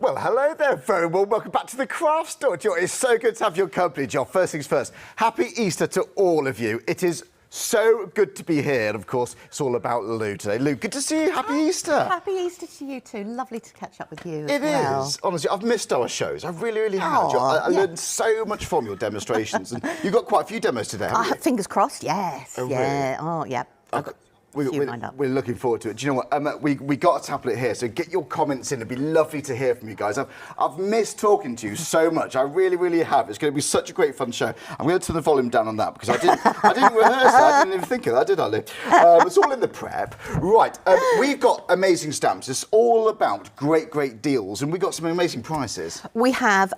Well, hello there, very well. Welcome back to the craft store. Joe, it's so good to have your company, Joe. First things first, happy Easter to all of you. It is so good to be here, and of course, it's all about Lou today. Lou, good to see you. Happy Easter. Happy Easter to you too. Lovely to catch up with you as It well. is. Honestly, I've missed our shows. I really have. Joe. I yeah. learned so much from your demonstrations, and you've got quite a few demos today, haven't you? Fingers crossed, yes. Oh, yeah. really? Oh, yeah. I've got a few lined up. We're looking forward to it. Do you know what? We got a tablet here, so get your comments in. It'd be lovely to hear from you guys. I've missed talking to you so much. I really have. It's going to be such a great fun show. I'm going to turn the volume down on that because I didn't rehearse that. I didn't even think of that, did I, Lou? It's all in the prep. Right. We've got amazing stamps. It's all about great deals, and we've got some amazing prices. We have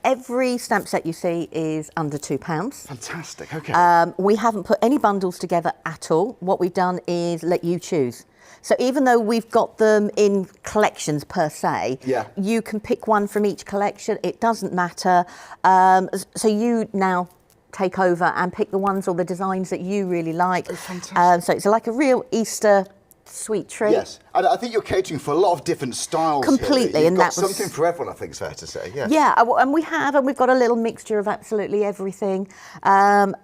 every stamp set you see is under £2. Fantastic. Okay. We haven't put any bundles together at all. What we've done is let you choose. So even though we've got them in collections per se, you can pick one from each collection. It doesn't matter. So you now take over and pick the ones or the designs that you really like. Oh, fantastic. So it's like a real Easter sweet treat. Yes, and I think you're catering for a lot of different styles. Completely, here. and You've got that was something for everyone. I think it's fair to say. Yeah. Yeah, and we've got a little mixture of absolutely everything, and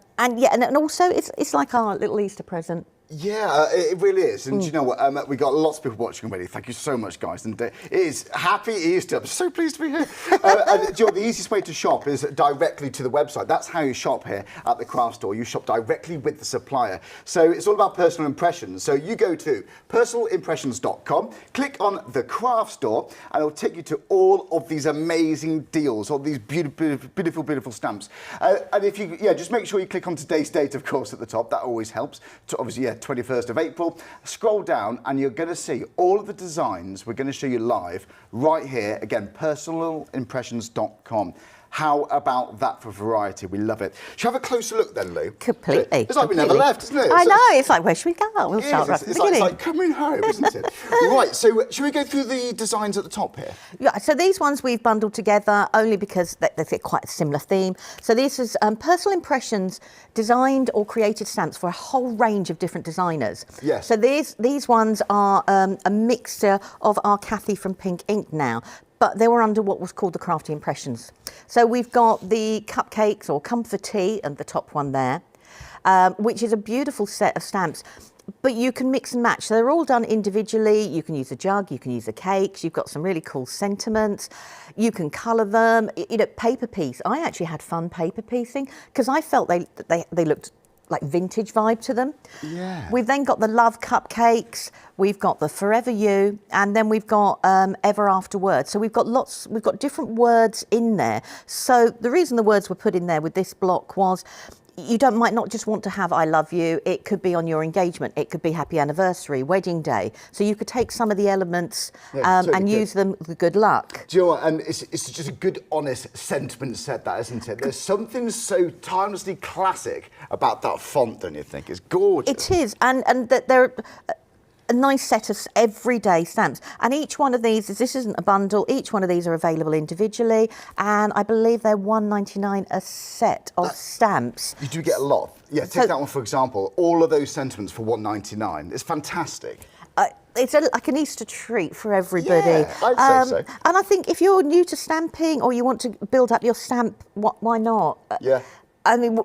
also it's like our little Easter present. Yeah, it really is. And do you know what? We've got lots of people watching already. Thank you so much, guys. And it is happy Easter. I'm so pleased to be here. And do you know, the easiest way to shop is directly to the website. That's how you shop here at the craft store. You shop directly with the supplier. So it's all about personal impressions. So you go to personalimpressions.com, click on the craft store, and it'll take you to all of these amazing deals, all these beautiful stamps. And if you, just make sure you click on today's date, of course, at the top. That always helps. So obviously, 21st of April. Scroll down and you're going to see all of the designs we're going to show you live right here. Again, personalimpressions.com. How about that for variety? We love it. Shall we have a closer look then, Lou? Completely. It's like we never left, isn't it? I know. It's like, where should we go? We'll start right at the it's beginning. like coming home, isn't it? Right, so should we go through the designs at the top here? Yeah, so these ones we've bundled together only because they fit quite a similar theme. So this is Personal Impressions designed or created stamps for a whole range of different designers. Yes. So these ones are a mixture of our Kathy from Pink Ink now, but they were under what was called the Crafty Impressions. So we've got the cupcakes or comfortee and the top one there, which is a beautiful set of stamps. But you can mix and match. So they're all done individually. You can use a jug, you can use the cakes. You've got some really cool sentiments. You can colour them. You know, paper piece. I actually had fun paper piecing because I felt they looked like vintage vibe to them. Yeah. We've then got the love cupcakes. We've got the Forever You, and then we've got Ever After words. So we've got different words in there. So the reason the words were put in there with this block was you might not just want to have I love you. It could be on your engagement. It could be happy anniversary, wedding day. So you could take some of the elements and use them with good luck. Do you know what? And it's just a good, honest sentiment set, that, isn't it? There's something so timelessly classic about that font, don't you think? It's gorgeous. It is, and that they're a nice set of everyday stamps, and each one of these this isn't a bundle. Each one of these are available individually, and I believe they're £1.99 a set of stamps. You do get a lot. Yeah, take that one for example. All of those sentiments for £1.99. It's fantastic. It's like an Easter treat for everybody. Yeah, I'd say so. And I think if you're new to stamping or you want to build up your stamp, why not? Yeah. I mean,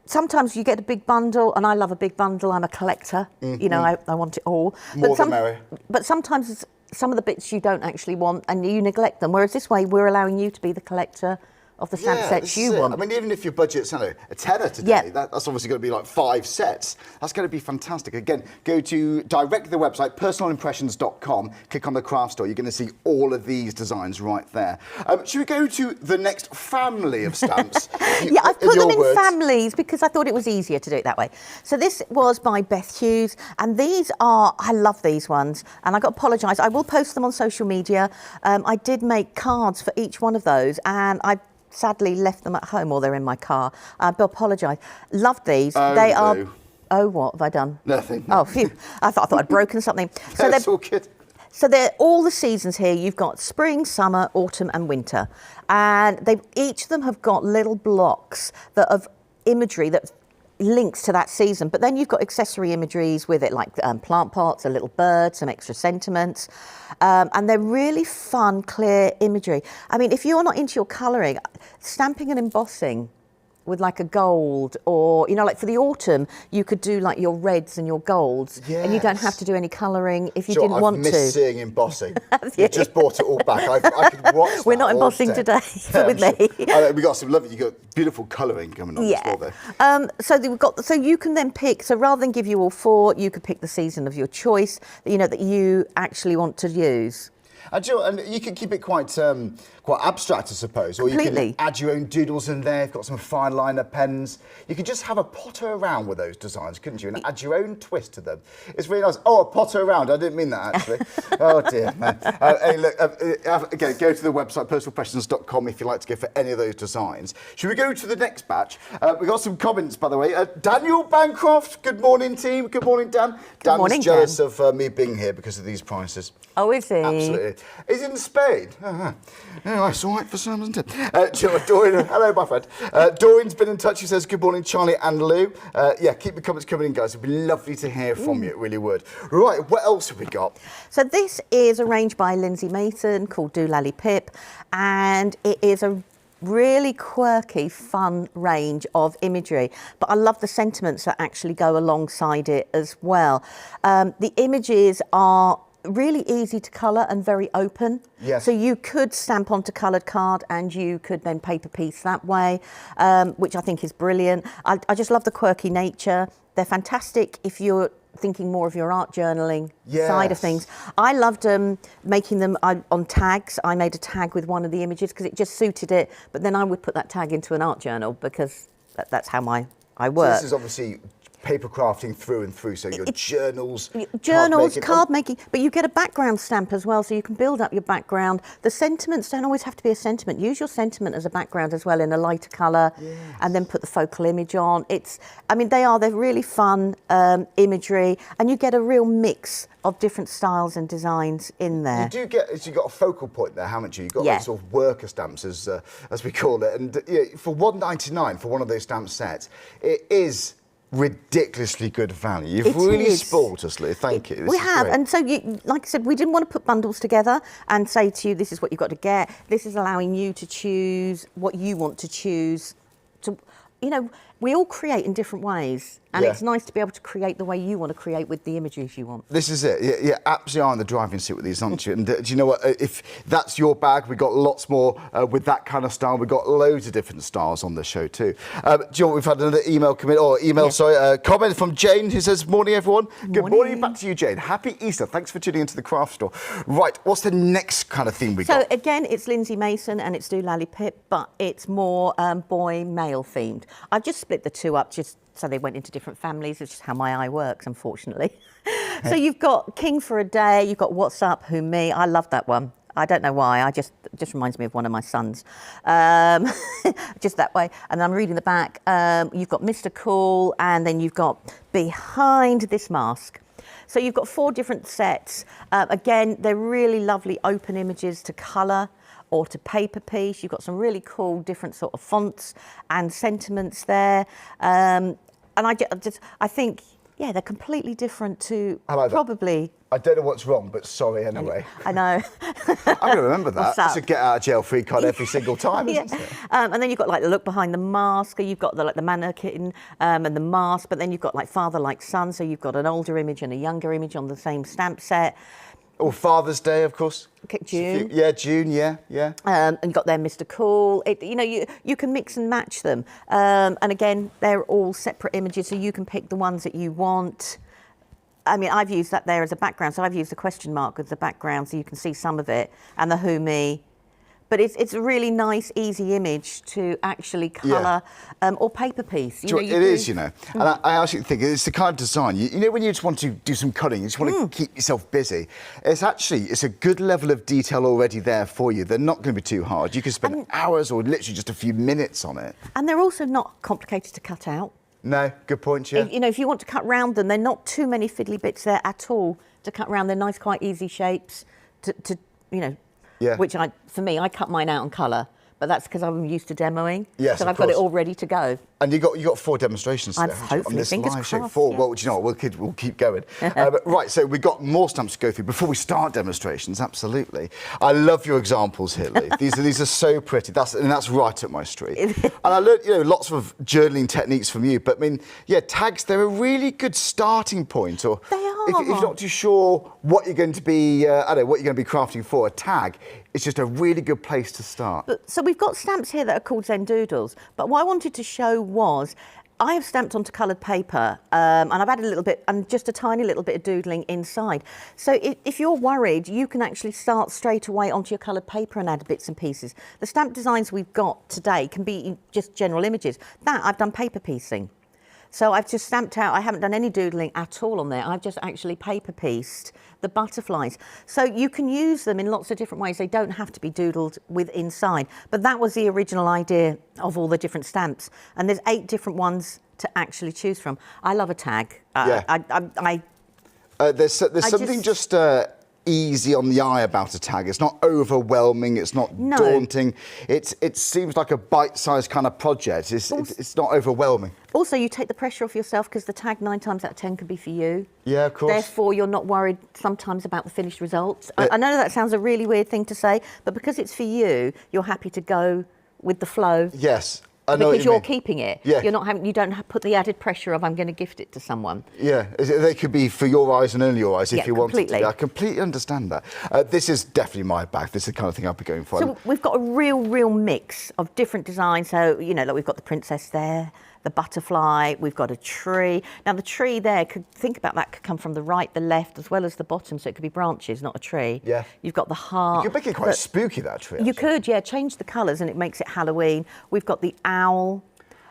sometimes you get a big bundle, and I love a big bundle. I'm a collector. You know, I want it all. More the merrier. But sometimes some of the bits you don't actually want and you neglect them. Whereas this way, we're allowing you to be the collector of the stamp sets you want. I mean, even if your budget's a tenner today, that's obviously going to be like 5 sets. That's going to be fantastic. Again, go to directly the website, personalimpressions.com, click on the craft store. You're going to see all of these designs right there. Should we go to the next family of stamps? Yeah, I've put them in families because I thought it was easier to do it that way. So this was by Beth Hughes, and these are, I love these ones, and I've got to apologise. I will post them on social media. I did make cards for each one of those, and I sadly left them at home, or they're in my car. I apologise. Love these. They are. Oh, what have I done? Nothing. Oh, phew. I thought I'd broken something. So that's all good. So they're all the seasons here. You've got spring, summer, autumn, and winter, and each of them have got little blocks that of imagery that links to that season. But then you've got accessory imageries with it, like plant pots, a little bird, some extra sentiments. And they're really fun, clear imagery. I mean, if you're not into your colouring, stamping and embossing with like a gold, or, you know, like for the autumn, you could do like your reds and your golds, and you don't have to do any colouring if you didn't want to. I've missed seeing embossing. You just brought it all back. I could watch We're not embossing today with me. We got some lovely, you got beautiful colouring coming on as well there. So you can then pick, so rather than give you all 4, you could pick the season of your choice, you know, that you actually want to use. And you can keep it quite abstract, I suppose. Or Completely. you can add your own doodles in there. You've got some fine liner pens. You could just have a potter around with those designs, couldn't you? And add your own twist to them. It's really nice. Oh, a potter around. I didn't mean that, actually. Oh, dear, man. Hey, look, again, go to the website, personalpressions.com, if you'd like to go for any of those designs. Should we go to the next batch? We've got some comments, by the way. Daniel Bancroft, good morning, team. Good morning, Dan. Good morning, Dan's jealous of me being here because of these prices. Oh, is he? Absolutely. He's in Spain. Yeah, it's all right for some, isn't it? Dorian, hello, my friend. Dorian's been in touch. He says, good morning, Charlie and Lou. Yeah, keep the comments coming in, guys. It'd be lovely to hear from you. It really would. Right, what else have we got? So this is arranged by Lindsay Mason, called Do Lally Pip, and it is a really quirky, fun range of imagery. But I love the sentiments that actually go alongside it as well. The images are really easy to colour and very open. Yes. So you could stamp onto coloured card and you could then paper piece that way, which I think is brilliant. I just love the quirky nature. They're fantastic if you're thinking more of your art journaling side of things. I loved making them on tags. I made a tag with one of the images because it just suited it, but then I would put that tag into an art journal because that's how I work. So this is obviously paper crafting through and through, so your journals, card making, but you get a background stamp as well, so you can build up your background. The sentiments don't always have to be a sentiment. Use your sentiment as a background as well in a lighter colour, and then put the focal image on. They're really fun imagery, and you get a real mix of different styles and designs in there. You do get, you got a focal point there, haven't you? You've got like sort of worker stamps, as we call it, and for $1.99 for one of those stamp sets, it is ridiculously good value. You've really spoilt us, Lou. Thank you. We have, and so like I said, we didn't want to put bundles together and say to you, this is what you've got to get. This is allowing you to choose what you want to choose. We all create in different ways, and it's nice to be able to create the way you want to create with the images you want. This is it. You're absolutely on the driving seat with these, aren't you? And do you know what? If that's your bag, we've got lots more with that kind of style. We've got loads of different styles on the show too. Do you know what? We've had another comment from Jane, who says, morning, everyone. Good morning. Back to you, Jane. Happy Easter. Thanks for tuning into the craft store. Right, what's the next kind of theme we got? So again, it's Lindsay Mason and it's Do Lally Pip, but it's more boy-male themed. I've just split the two up just so they went into different families. It's just how my eye works, unfortunately. So you've got King for a Day, you've got What's Up, Who Me. I love that one. I don't know why. It just reminds me of one of my sons. Just that way. And I'm reading the back. You've got Mr. Cool, and then you've got Behind This Mask. So you've got 4 different sets. Again, they're really lovely open images to colour or to paper piece. You've got some really cool different sort of fonts and sentiments there. And I think, they're completely different to probably... I don't know what's wrong, but sorry anyway. I know. I'm going to remember that. It's a get out of jail free card every single time, isn't it? And then you've got like the look behind the mask, or you've got the mannequin and the mask, but then you've got like father like son, so you've got an older image and a younger image on the same stamp set. Or Father's Day, of course. June. June, yeah. And you've got their Mr. Cool. You can mix and match them. And again, they're all separate images, so you can pick the ones that you want. I mean, I've used that there as a background, so I've used the question mark as the background, so you can see some of it, and the Who Me. But it's a really nice, easy image to actually colour or paper piece. It is. And I actually think it's the kind of design, when you just want to do some cutting, you just want to keep yourself busy. It's a good level of detail already there for you. They're not going to be too hard. You can spend hours or literally just a few minutes on it. And they're also not complicated to cut out. No, good point, yeah. If you want to cut round them, they're not too many fiddly bits there at all to cut round. They're nice, quite easy shapes to. Which for me, I cut mine out on colour, but that's because I'm used to demoing. Yes, so of I've got it course. all ready to go. And you got 4 demonstrations today, haven't you, Hopefully, on this fingers live show. crossed, 4. yeah. Well, do you know what? We'll keep going. Right, so we've got more stamps to go through before we start demonstrations. Absolutely. I love your examples here, Lee. These are so pretty. That's right up my street. And I learned, lots of journaling techniques from you. But I mean, yeah, tags, they're a really good starting point. Or They are. If you're not too sure what you're going to be, what you're going to be crafting for, a tag, it's just a really good place to start. So we've got stamps here that are called Zen Doodles, but what I wanted to show was I have stamped onto coloured paper and I've added a little bit and just a tiny little bit of doodling inside. So if you're worried, you can actually start straight away onto your coloured paper and add bits and pieces. The stamp designs we've got today can be just general images. That I've done paper piecing. So I've just stamped out, I haven't done any doodling at all on there. I've just actually paper pieced the butterflies. So you can use them in lots of different ways. They don't have to be doodled with inside. But that was the original idea of all the different stamps. And there's 8 different ones to actually choose from. I love a tag. Yeah. There's something just easy on the eye about a tag. It's not overwhelming. It's not daunting. It seems like a bite-sized kind of project. It's not overwhelming. Also, you take the pressure off yourself because the tag 9 times out of 10 could be for you. Yeah, of course. Therefore, you're not worried sometimes about the finished results. I know that sounds a really weird thing to say, but because it's for you, you're happy to go with the flow. Yes. I know because what you you're mean. keeping it. Yeah. You don't put the added pressure of I'm going to gift it to someone. Yeah, they could be for your eyes and only your eyes if you wanted to. I completely understand that. This is definitely my bag. This is the kind of thing I'll be going for. So we've got a real mix of different designs. So, like we've got the princess there, the butterfly, we've got a tree. Now the tree there, could come from the right, the left, as well as the bottom, so it could be branches, not a tree. Yeah. You've got the heart. You could make it quite spooky, that tree. You could, yeah, change the colours and it makes it Halloween. We've got the owl.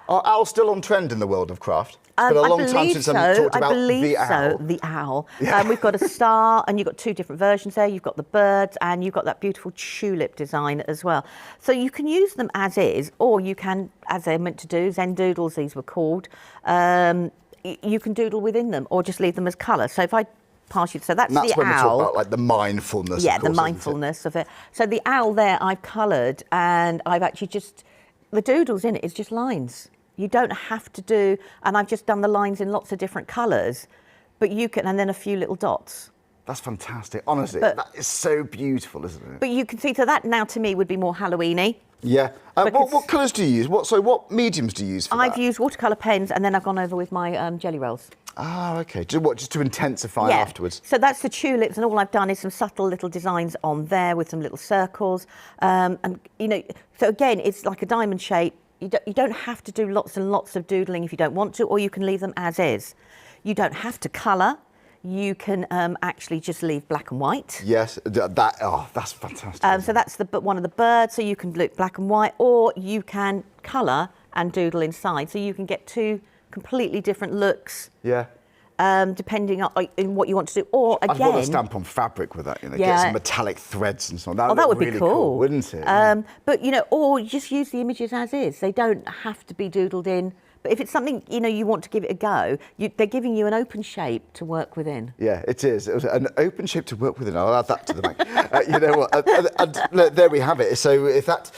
Are owls still on trend in the world of craft? It's been a long time since I've talked about the owl. The owl. Yeah. We've got a star, and you've got 2 different versions there. You've got the birds, and you've got that beautiful tulip design as well. So you can use them as is, or you can, as they're meant to do, Zen Doodles, these were called. You can doodle within them, or just leave them as colour. So if I pass you, so that's the owl. That's when we talk about like the mindfulness. Yeah, of course, the mindfulness of it. So the owl there, I've coloured, and I've actually the doodles in it is just lines. You don't have to do, and I've just done the lines in lots of different colours, but you can, and then a few little dots. That's fantastic. Honestly, that is so beautiful, isn't it? But you can see, so that now to me would be more Halloween-y. Yeah. What colours do you use? What mediums do you use for that? I've used watercolour pens, and then I've gone over with my jelly rolls. Ah, okay. Just to intensify afterwards? So that's the tulips, and all I've done is some subtle little designs on there with some little circles. So again, it's like a diamond shape. You don't have to do lots and lots of doodling if you don't want to, or you can leave them as is. You don't have to colour. You can actually just leave black and white. Yes, that's fantastic. So that's one of the birds, so you can look black and white, or you can colour and doodle inside, so you can get 2 completely different looks. Yeah. Depending on what you want to do. Or again, I'd want to stamp on fabric with that, get some metallic threads and so on. That would really be cool, wouldn't it? But or just use the images as is. They don't have to be doodled in. But if it's something you want to give it a go, they're giving you an open shape to work within. Yeah, it is. It was an open shape to work within. I'll add that to the bank. You know what? And there we have it. So if that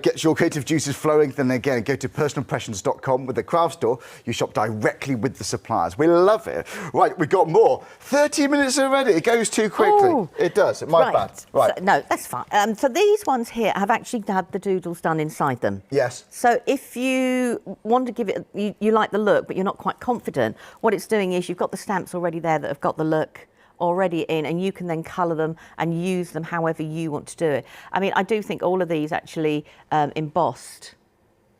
gets your creative juices flowing, then again, go to personalimpressions.com with the craft store. You shop directly with the suppliers. We love it. Right, we've got more. 30 minutes already. It goes too quickly. Ooh. It does. My bad. Right. So, no, that's fine. So these ones here have actually had the doodles done inside them. Yes. So if you want to give it, you like the look, but you're not quite confident, what it's doing is you've got the stamps already there that have got the look already in, and you can then colour them and use them however you want to do it. I mean, I do think all of these actually embossed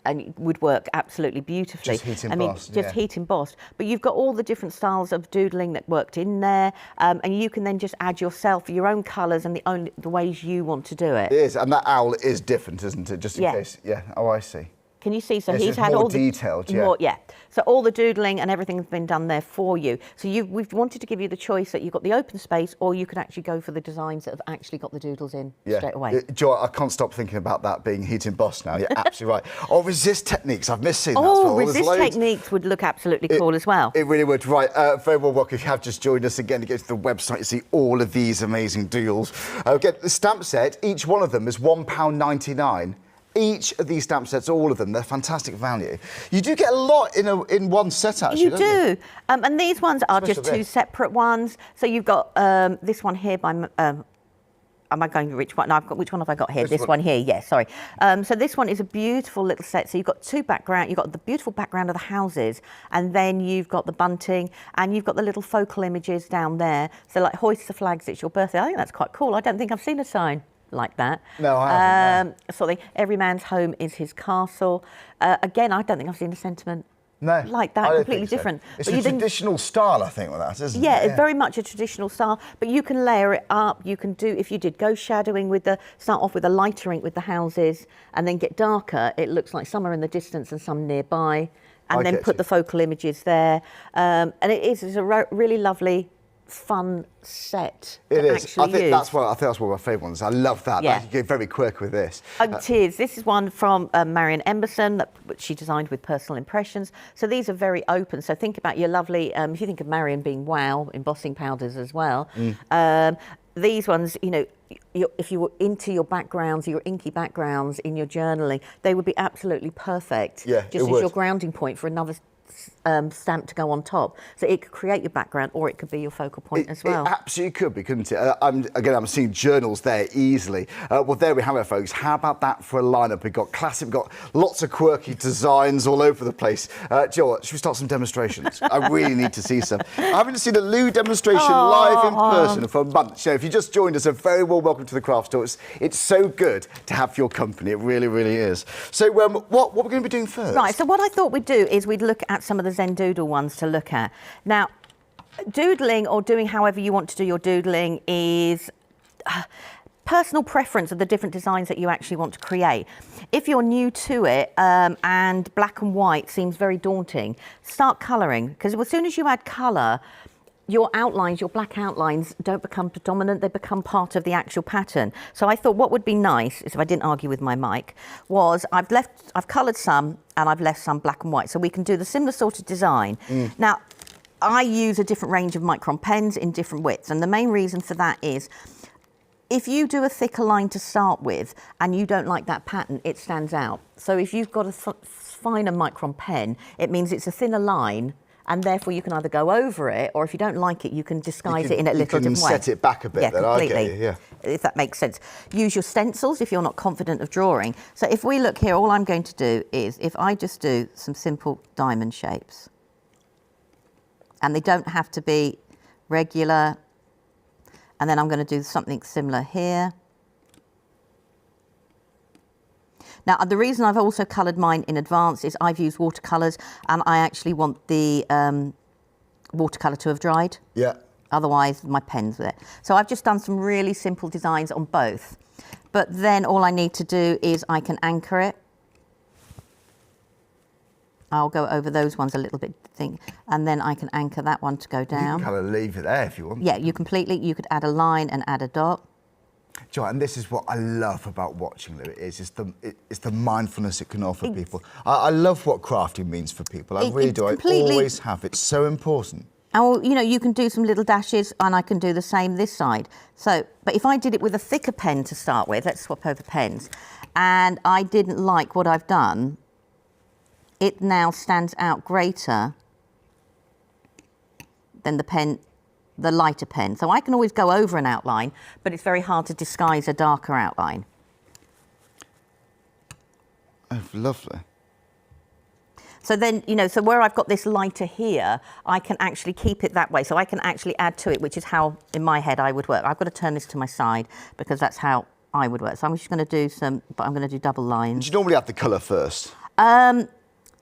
and would work absolutely beautifully. Just heat embossed, heat embossed. But you've got all the different styles of doodling that worked in there, and you can then just add your own colours and the ways you want to do it. It is, and that owl is different, isn't it? Just in case. Yeah. Oh, I see. Can you see? So yes, he's had more all the detailed, So all the doodling and everything has been done there for you. So we've wanted to give you the choice that you've got the open space, or you can actually go for the designs that have actually got the doodles in straight away. Joy, I can't stop thinking about that being heat embossed now. You're absolutely right. Oh, resist techniques. I've missed seeing that as well. Resist techniques would look absolutely cool as well. It really would. Right. Very well welcome. If you have just joined us again, to go to the website to see all of these amazing doodles. Again, the stamp set, each one of them is £1.99. each of these stamp sets, all of them, they're fantastic value. You do get a lot in one set, actually, don't you? You do. And these ones are Especially just two separate ones. So you've got this one here by... am I going to which one? No, which one have I got here? This one here, yes, sorry. So this one is a beautiful little set. So you've got two background, you've got the beautiful background of the houses, and then you've got the bunting, and you've got the little focal images down there. So like hoist the flags, it's your birthday. I think that's quite cool. I don't think I've seen a sign like that. No, I haven't. Sort of, every man's home is his castle. Again, I don't think I've seen a sentiment like that, completely different. It's a traditional style, I think, with that, isn't it? Yeah, it's very much a traditional style, but you can layer it up. You can do, if you did ghost shadowing with start off with a lighter ink with the houses and then get darker, it looks like some are in the distance and some nearby, and then put the focal images there. And it's a really lovely, fun set it is. I think use. that's one of my favourite ones. I love that. Yeah. You get very quick with this. It is. This is one from Marion Emberson that she designed with Personal Impressions. So these are very open. So think about your lovely, if you think of Marion being wow, embossing powders as well. These ones, you know, if you were into your backgrounds, your inky backgrounds in your journaling, they would be absolutely perfect. Yeah, just as your grounding point for another stamp to go on top. So it could create your background, or it could be your focal point as well. It absolutely could be, couldn't it? I'm seeing journals there easily. Well, there we have it, folks. How about that for a lineup? We've got classic, we've got lots of quirky designs all over the place. Joe, should we start some demonstrations? I really need to see some. I haven't seen a Lou demonstration live in person for months. You know, if you just joined us, a very warm welcome to the craft store. It's so good to have your company. It really, really is. So what we're going to be doing first? Right, so what I thought we'd do is we'd look at some of the Zen Doodle ones to look at. Now, doodling, or doing however you want to do your doodling, is personal preference of the different designs that you actually want to create. If you're new to it and black and white seems very daunting, start colouring, because as soon as you add colour, your outlines, your black outlines, don't become predominant, they become part of the actual pattern. So I thought what would be nice, is if I didn't argue with my mic, was I've coloured some and I've left some black and white, so we can do the similar sort of design. Now, I use a different range of micron pens in different widths, and the main reason for that is if you do a thicker line to start with and you don't like that pattern, it stands out. So if you've got a finer micron pen, it means it's a thinner line, and therefore you can either go over it, or if you don't like it, you can disguise it in a little different way. You can set it back a bit. Yeah, then, completely. I get you, yeah. If that makes sense. Use your stencils if you're not confident of drawing. So if we look here, all I'm going to do is, if I just do some simple diamond shapes, and they don't have to be regular, and then I'm going to do something similar here. Now, the reason I've also coloured mine in advance is I've used watercolours, and I actually want the watercolour to have dried. Yeah. Otherwise, my pen's with it. So I've just done some really simple designs on both. But then all I need to do is I can anchor it. I'll go over those ones a little bit, and then I can anchor that one to go down. You can kind of leave it there if you want. Yeah, you could add a line and add a dot. Joe, and this is what I love about watching Lou, it's the mindfulness it can offer people. I love what crafting means for people. I really do. I always have. It's so important. And, you know, you can do some little dashes, and I can do the same this side. So, but if I did it with a thicker pen to start with, let's swap over pens, and I didn't like what I've done, it now stands out greater than the lighter pen. So I can always go over an outline, but it's very hard to disguise a darker outline. Oh, lovely. So then, you know, so where I've got this lighter here, I can actually keep it that way. So I can actually add to it, which is how, in my head, I would work. I've got to turn this to my side because that's how I would work. So I'm just going to do but I'm going to do double lines. Do you normally add the colour first?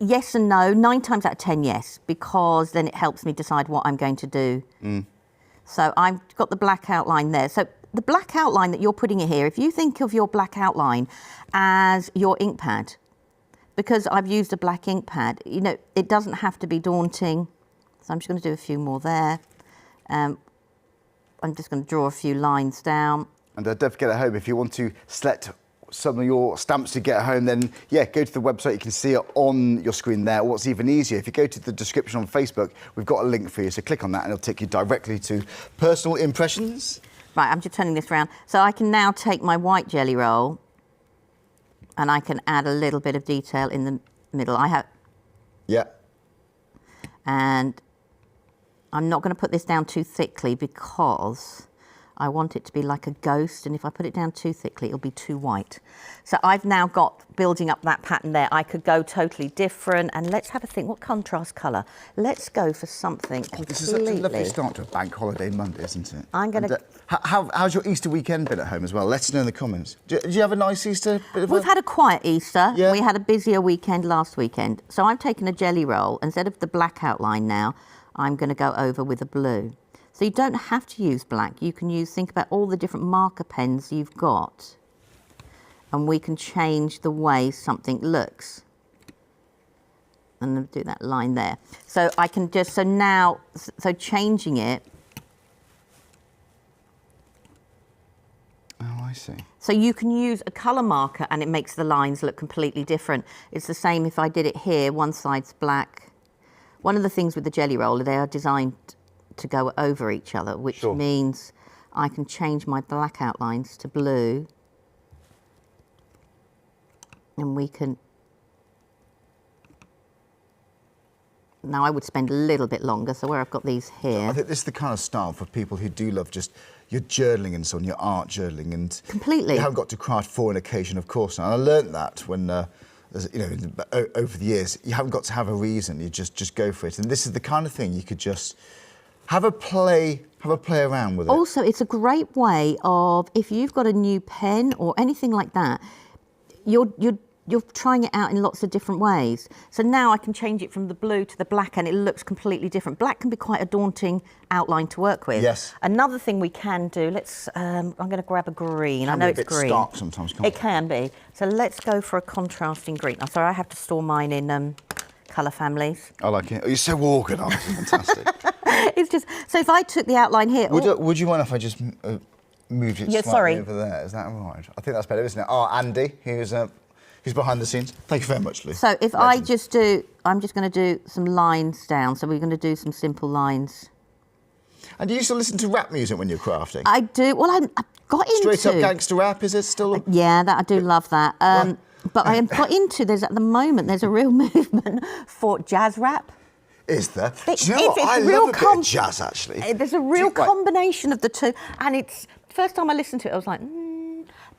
Yes and no. 9 times out of 10, yes, because then it helps me decide what I'm going to do. So I've got the black outline there. So the black outline that you're putting in here, if you think of your black outline as your ink pad, because I've used a black ink pad, you know, it doesn't have to be daunting. So I'm just going to do a few more there. I'm just going to draw a few lines down. And don't forget at home, if you want to select some of your stamps to get home, then yeah, go to the website. You can see it on your screen there. What's even easier, if you go to the description on Facebook, we've got a link for you. So click on that and it'll take you directly to Personal Impressions. Right, I'm just turning this around. So I can now take my white jelly roll And I can add a little bit of detail in the middle. Yeah. And I'm not going to put this down too thickly because I want it to be like a ghost, and if I put it down too thickly, it'll be too white. So I've now got, building up that pattern there, I could go totally different, and let's have a think, what contrast colour? Let's go for something completely... This is such a lovely start to a bank holiday Monday, isn't it? I'm going to... how's your Easter weekend been at home as well? Let us know in the comments. Did you have a nice Easter? We've had a quiet Easter. Yeah. We had a busier weekend last weekend. So I've taken a jelly roll. Instead of the black outline now, I'm going to go over with a blue. So you don't have to use black. You can think about all the different marker pens you've got, and we can change the way something looks. And I'll do that line there. So I can just, so changing it. Oh, I see. So you can use a colour marker and it makes the lines look completely different. It's the same if I did it here, one side's black. One of the things with the jelly roller, they are designed to go over each other, which means I can change my black outlines to blue, and we can... Now I would spend a little bit longer, so where I've got these here... I think this is the kind of style for people who do love just your journaling and so on, your art journaling, and... Completely. You haven't got to craft for an occasion, of course. And I learnt that when... you know, over the years, you haven't got to have a reason. You just go for it, and this is the kind of thing you could just have a play around with it. Also, it's a great way of, if you've got a new pen or anything like that, you're trying it out in lots of different ways. So now I can change it from the blue to the black, and it looks completely different. Black can be quite a daunting outline to work with. Yes. Another thing we can do, I'm going to grab a green. I know it's green. It can be a bit stark sometimes, can't it? It can be. So let's go for a contrasting green. Oh, sorry, I have to store mine in colour families. I like it. Oh, you're so organised. Fantastic. It's just, so if I took the outline here... Would you mind if I just moved it slightly over there? Is that all right? I think that's better, isn't it? Oh, Andy, who's behind the scenes. Thank you very much, Lee. So if I'm just going to do some lines down. So we're going to do some simple lines. And do you used to listen to rap music when you're crafting? I do. Well, I got into... Straight up gangster rap, is it still? Yeah, I do love that. But I got into, at the moment, there's a real movement for jazz rap. Is there? Do you know what? I love a bit of jazz, actually. There's a real combination of the two. And it's, first time I listened to it, I was like,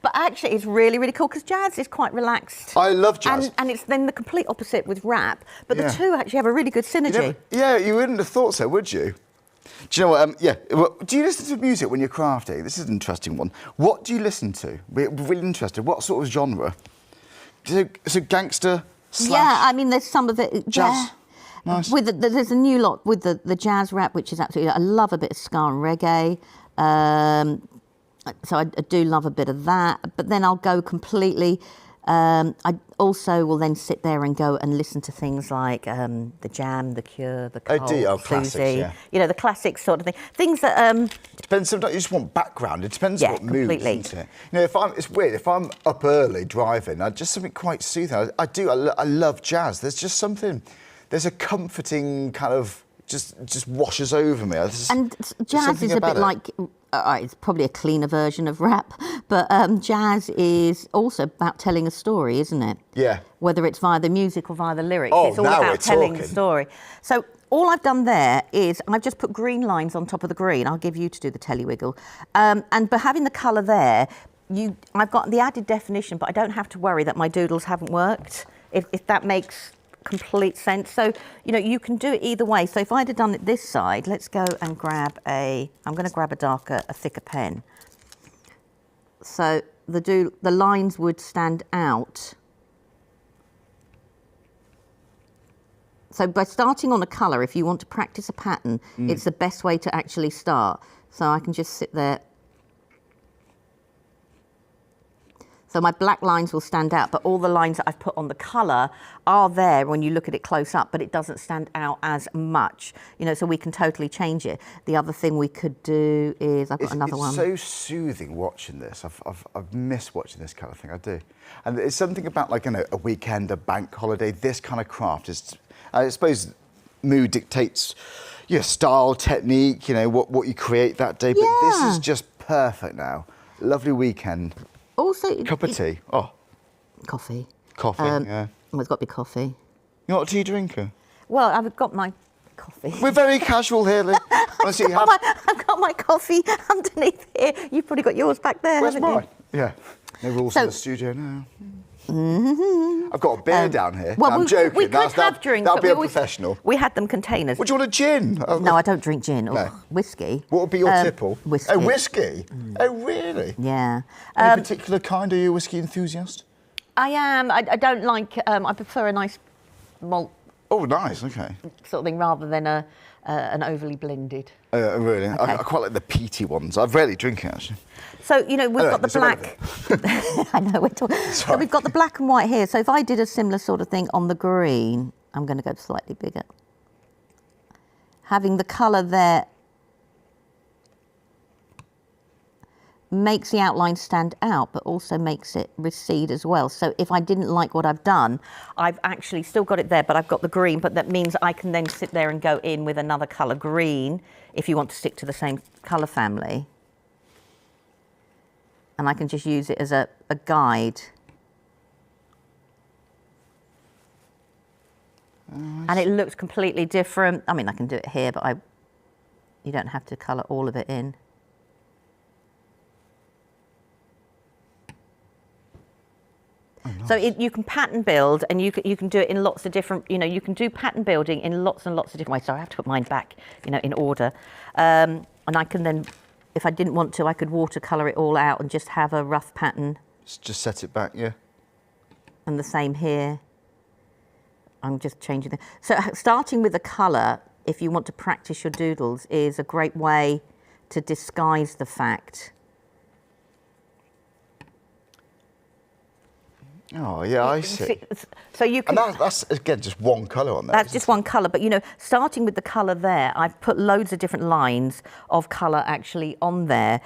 But actually, it's really, really cool, because jazz is quite relaxed. I love jazz. And it's then the complete opposite with rap. But the two actually have a really good synergy. You wouldn't have thought so, would you? Do you know what? Well, do you listen to music when you're crafting? This is an interesting one. What do you listen to? We're really interested. What sort of genre? So gangster slash... Yeah, I mean, there's some of it... Jazz. Yeah. Nice. There's a new lot with the jazz rap, which is absolutely... I love a bit of ska and reggae. So I do love a bit of that. But then I'll go completely... I also will then sit there and go and listen to things like The Jam, The Cure, The Cult, classics, yeah. You know, the classic sort of thing. Things that... Depends, sometimes you just want background. It depends what mood, completely. Isn't it? You know, it's weird, if I'm up early driving, just something quite soothing. I love jazz. There's just something... There's a comforting kind of... just washes over me. And jazz is a bit like... it's probably a cleaner version of rap, but jazz is also about telling a story, isn't it? Yeah. Whether it's via the music or via the lyrics, oh, it's all now about we're telling talking. the story. So all I've done there is I've just put green lines on top of the green. I'll give you to do the telewiggle. And by having the colour there, I've got the added definition, but I don't have to worry that my doodles haven't worked, if that makes complete sense. So, you know, you can do it either way. So if I'd have done it this side, let's go and grab I'm going to grab a thicker pen. So the lines would stand out. So by starting on a colour, if you want to practice a pattern, it's the best way to actually start. So I can just sit there. So my black lines will stand out, but all the lines that I've put on the colour are there when you look at it close up, but it doesn't stand out as much. You know, so we can totally change it. The other thing we could do is, I've got another one. It's so soothing watching this. I've missed watching this kind of thing, I do. And it's something about, like, you know, a weekend, a bank holiday, this kind of craft is, I suppose mood dictates your style, technique, you know, what you create that day, but this is just perfect now. Lovely weekend. Also, cup of tea. Oh, Coffee. Coffee, yeah. Well, it's got to be coffee. You're not a tea drinker? Well, I've got my coffee. We're very casual here, Lee. Honestly, I've got my coffee underneath here. You've probably got yours back there, Where's haven't mine? Yeah. No rules in the studio now. I've got a beer down here. Well, No, I'm joking. we could have drinks. That'll but be we a always- professional. We had them containers. Would you want a gin? No, I don't drink gin. No. Whiskey. What would be your tipple? Whiskey. Oh, whiskey? Oh, really? Yeah. Any particular kind? Are you a whiskey enthusiast? I am. I don't like. I prefer a nice malt Oh, nice. Okay. sort of thing rather than an overly blended. Really? Okay. I quite like the peaty ones. I rarely drink it, actually. So, you know, we've got the it's irrelevant. black. I know, we're talking. So Sorry. we've got the black and white here. So if I did a similar sort of thing on the green, I'm going to go slightly bigger. Having the colour there makes the outline stand out, but also makes it recede as well. So if I didn't like what I've done, I've actually still got it there, but I've got the green, but that means I can then sit there and go in with another colour, green, if you want to stick to the same colour family. And I can just use it as a guide. And it looks completely different. I mean, I can do it here, but you don't have to colour all of it in. Oh, nice. So you can pattern build, and you can do it in lots of different, you know, you can do pattern building in lots and lots of different ways. So I have to put mine back, you know, in order. And I can then, if I didn't want to, I could watercolour it all out and just have a rough pattern. Just set it back, yeah. And the same here. I'm just changing the... So starting with the colour, if you want to practice your doodles, is a great way to disguise the fact. Oh, yeah, I see. So you can... And that's again, just one colour on there. That's just one colour, but you know, starting with the colour there, I've put loads of different lines of colour actually on there.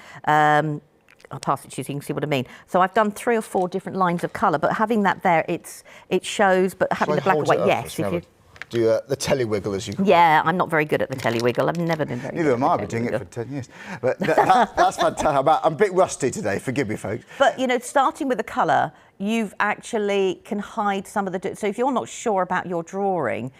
I'll pass it to you so you can see what I mean. So I've done 3 or 4 different lines of colour, but having that there, it shows, but having the black and white, yes. If you do the telly wiggle as you call it. Yeah, I'm not very good at the telly wiggle. I've never been very Neither good am I, at the I've been doing telly it for 10 years. But that's fantastic. I'm a bit rusty today, forgive me, folks. But, you know, starting with the colour, you've actually can hide some of the... So if you're not sure about your drawing,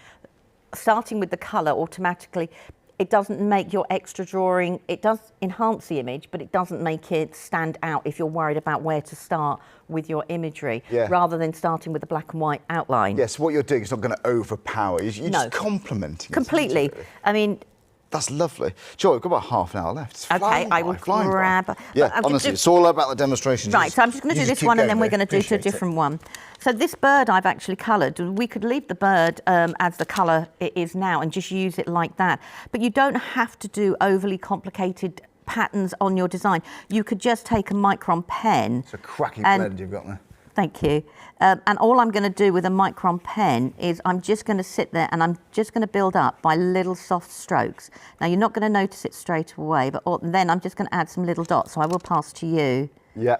starting with the colour automatically, it doesn't make your extra drawing... It does enhance the image, but it doesn't make it stand out if you're worried about where to start with your imagery, rather than starting with the black and white outline. Yes, what you're doing is not going to overpower. You're just complementing it. Completely. I mean... That's lovely. Sure, we've got about half an hour left. It's Okay, I will grab... Yeah, honestly, it's all about the demonstrations. Right, so I'm just going to do this one and then we're going to do a different one. So this bird I've actually coloured. We could leave the bird as the colour it is now and just use it like that. But you don't have to do overly complicated patterns on your design. You could just take a micron pen. It's a cracking blend you've got there. Thank you. And all I'm going to do with a micron pen is I'm just going to sit there and I'm just going to build up by little soft strokes. Now, you're not going to notice it straight away, but then I'm just going to add some little dots. So I will pass to you. Yeah.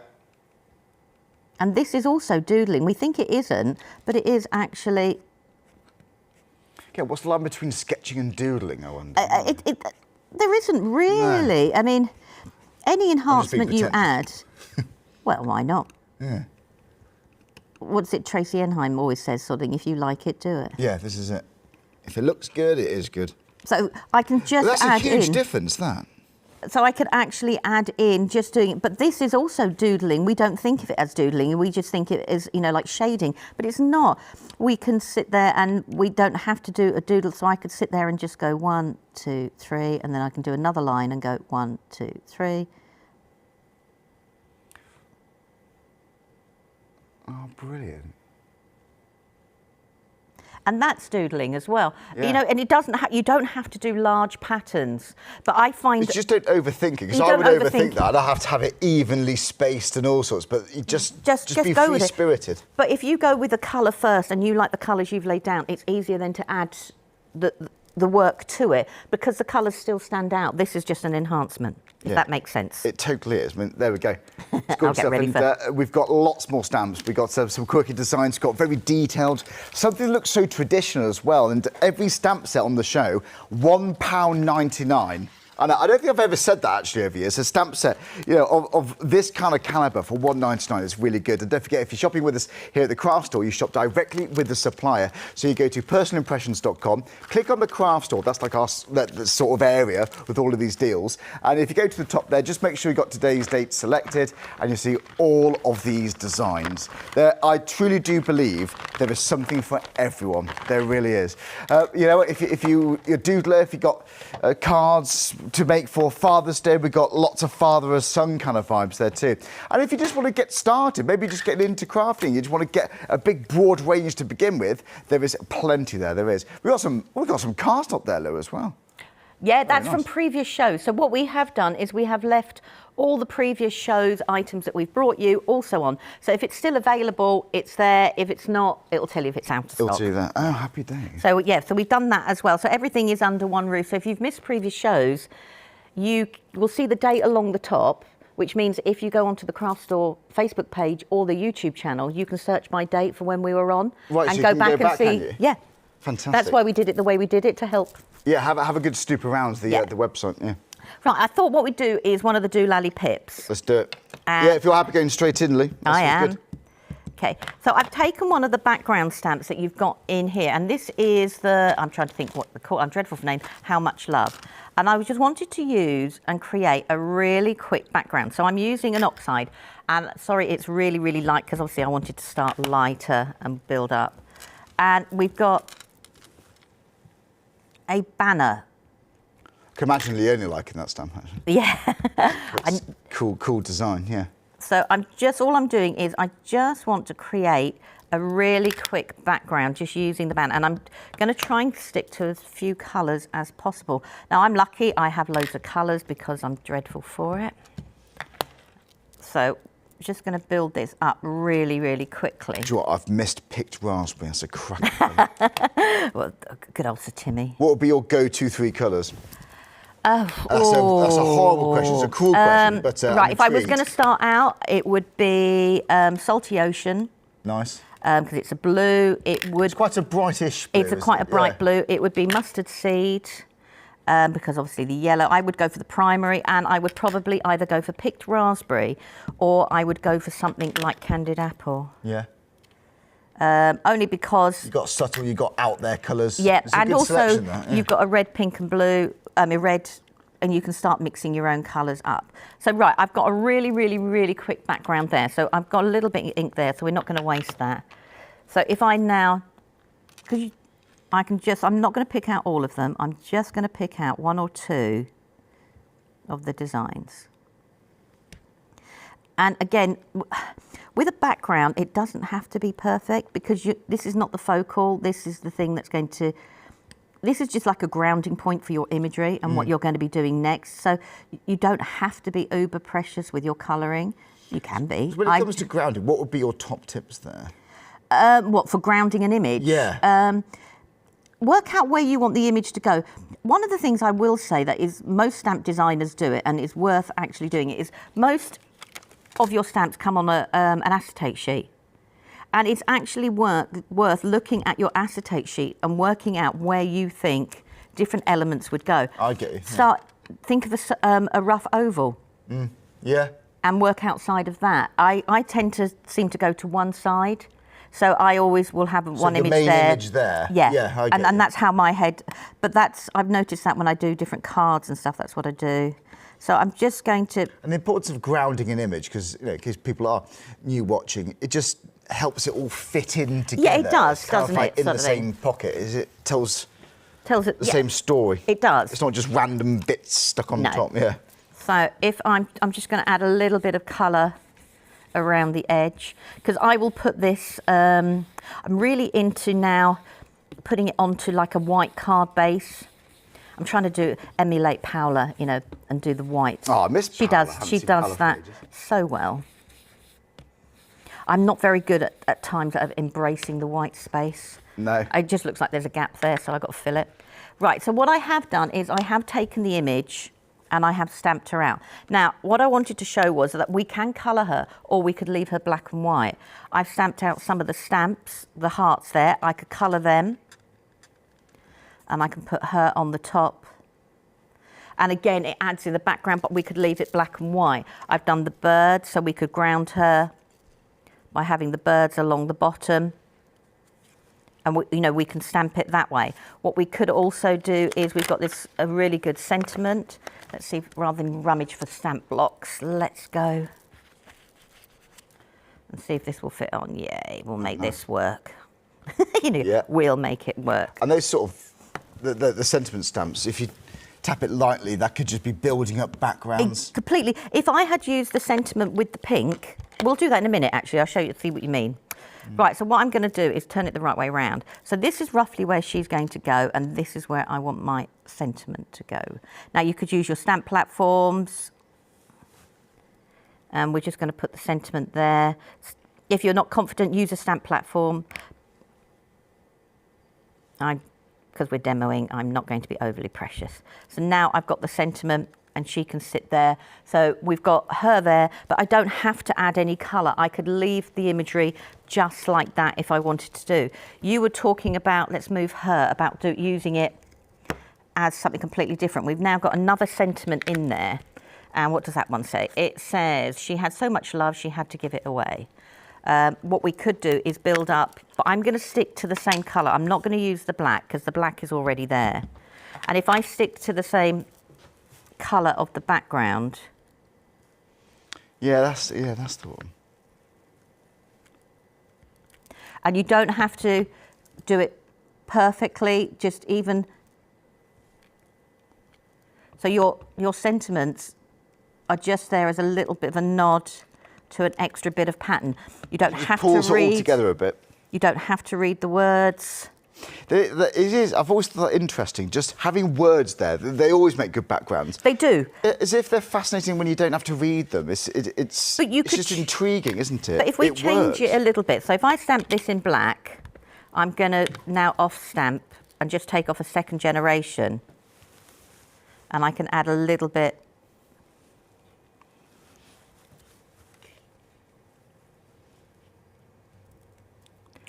And this is also doodling. We think it isn't, but it is actually... Okay, what's the line between sketching and doodling, I wonder? There isn't really. No. I mean, any enhancement you add... Well, why not? Yeah. What's it Tracy Enheim always says, sort of, if you like it, do it. Yeah, this is it. If it looks good, it is good. So I can just That's add a huge difference, that. So I could actually add in just doing it, but this is also doodling. We don't think of it as doodling. We just think it is, you know, like shading, but it's not. We can sit there and we don't have to do a doodle. So I could sit there and just go 1, 2, 3, and then I can do another line and go 1, 2, 3. Oh, brilliant. And that's doodling as well. Yeah. You know, and it doesn't. You don't have to do large patterns. But I find it's just don't overthink it, because I would overthink that. I have to have it evenly spaced and all sorts. But you just be free spirited. But if you go with the colour first and you like the colours you've laid down, it's easier then to add the work to it, because the colours still stand out. This is just an enhancement, if that makes sense. It totally is. I mean, there we go. It's good I'll get stuff. ready And we've got lots more stamps. We've got some quirky designs. We've got very detailed, something that looks so traditional as well. And every stamp set on the show, £1.99. And I don't think I've ever said that actually over years. A stamp set, you know, of this kind of calibre for £1.99 is really good. And don't forget, if you're shopping with us here at the craft store, you shop directly with the supplier. So you go to personalimpressions.com, click on the craft store. That's like our that sort of area with all of these deals. And if you go to the top there, just make sure you've got today's date selected, and you see all of these designs. I truly do believe there is something for everyone. There really is. You know, if you're a doodler, if you've got cards to make for Father's Day, we've got lots of father and son kind of vibes there too. And if you just want to get started, maybe just getting into crafting, you just want to get a big broad range to begin with, there is plenty there. There is. We've got some cardstock there, Lou, as well. Yeah, that's from previous shows. So what we have done is we have left all the previous shows items that we've brought you also on. So if it's still available, it's there. If it's not, it'll tell you if it's out of stock. It'll do that. Oh, happy days. So yeah, so we've done that as well. So everything is under one roof. So if you've missed previous shows, you will see the date along the top, which means if you go onto the Craft Store Facebook page or the YouTube channel, you can search by date for when we were on, right, and so go you can back and see. Yeah. Fantastic. That's why we did it the way we did it, to help. Yeah, have a good snoop around the website. Yeah. Right, I thought what we'd do is one of the Lally Pips. Let's do it. Yeah, if you're happy going straight in, Lee. I am. Good. Okay, so I've taken one of the background stamps that you've got in here, and this is the, I'm trying to think what the call, I'm dreadful for names, How Much Love. And I just wanted to use and create a really quick background. So I'm using an oxide, and sorry, it's really, really light, because obviously I wanted to start lighter and build up. And we've got a banner. I can imagine Leonie liking that stamp, actually. Yeah. Cool design, yeah. So all I'm doing is I just want to create a really quick background just using the banner, and I'm going to try and stick to as few colours as possible. Now I'm lucky I have loads of colours because I'm dreadful for it. So just going to build this up really, really quickly. Do you know what? I've missed picked raspberry. That's a cracker. Well, good old Sir Timmy. What would be your go-to 3 colours? That's a horrible question. It's a cruel question, but right, if I was going to start out, it would be Salty Ocean. Nice. Because it's a blue. It's quite a brightish blue. It's quite a bright blue. It would be Mustard Seed, because obviously the yellow. I would go for the primary, and I would probably either go for Picked Raspberry, or I would go for something like Candied Apple. Yeah. Only because You've got subtle, you've got out there colours. Yeah, it's a and good also selection, that, yeah. You've got a red, pink and blue, a red, and you can start mixing your own colours up. So right, I've got a really, really, really quick background there. So I've got a little bit of ink there, so we're not going to waste that. So if I now, I'm not going to pick out all of them. I'm just going to pick out 1 or 2 of the designs. And again, with a background, it doesn't have to be perfect, because this is not the focal. This is the thing that's going to, this is just like a grounding point for your imagery and what you're going to be doing next. So you don't have to be uber precious with your colouring. You can be. So when it comes to grounding, what would be your top tips there? What, for grounding an image? Yeah. Work out where you want the image to go. One of the things I will say that is most stamp designers do it, and it's worth actually doing it, is most of your stamps come on an acetate sheet. And it's actually worth looking at your acetate sheet and working out where you think different elements would go. I get you. Think of a rough oval. Yeah. And work outside of that. I tend to seem to go to one side. So I always will have one image there. So the main image there. Yeah. Yeah, and that's how my head, but I've noticed that when I do different cards and stuff, that's what I do. So I'm just going to... And the importance of grounding an image, because in case people are new watching, it just helps it all fit in together. Yeah, it does, it's kind doesn't of like it? in the same pocket. It tells it the same story. It does. It's not just random bits stuck on the top. Yeah. So if I'm just going to add a little bit of colour around the edge, because I will put this, I'm really into now putting it onto like a white card base. I'm trying to emulate Paola, you know, and do the white. Oh, I miss Paola. She does that so well. I'm not very good at times at embracing the white space. No. It just looks like there's a gap there, so I've got to fill it. Right, so what I have done is I have taken the image and I have stamped her out. Now, what I wanted to show was that we can colour her, or we could leave her black and white. I've stamped out some of the stamps, the hearts there. I could colour them, and I can put her on the top. And again, it adds in the background, but we could leave it black and white. I've done the bird, so we could ground her by having the birds along the bottom. And we can stamp it that way. What we could also do is we've got a really good sentiment. Let's see, rather than rummage for stamp blocks, let's go and see if this will fit on. Yay, we'll make this work. We'll make it work. And those sort of, the sentiment stamps, if you tap it lightly, that could just be building up backgrounds. Completely. If I had used the sentiment with the pink, we'll do that in a minute, actually. I'll show you, see what you mean. Right, so what I'm going to do is turn it the right way around. So this is roughly where she's going to go, and this is where I want my sentiment to go. Now, you could use your stamp platforms. And we're just going to put the sentiment there. If you're not confident, use a stamp platform. Because we're demoing, I'm not going to be overly precious. So now I've got the sentiment, and she can sit there. So we've got her there, but I don't have to add any colour. I could leave the imagery just like that if I wanted to do. You were talking about, let's move her, about using it as something completely different. We've now got another sentiment in there. And what does that one say? It says, she had so much love, she had to give it away. What we could do is build up, but I'm going to stick to the same colour. I'm not going to use the black because the black is already there. And if I stick to the same colour of the background. That's the one. And you don't have to do it perfectly, just even. So your sentiments are just there as a little bit of a nod to an extra bit of pattern. You don't have to read. Pulls it all together a bit. You don't have to read the words. It is. I've always thought that interesting. Just having words there, they always make good backgrounds. They do. As if they're fascinating when you don't have to read them. It's just intriguing, isn't it? But if we change it a little bit, so if I stamp this in black, I'm going to now off stamp and just take off a second generation, and I can add a little bit.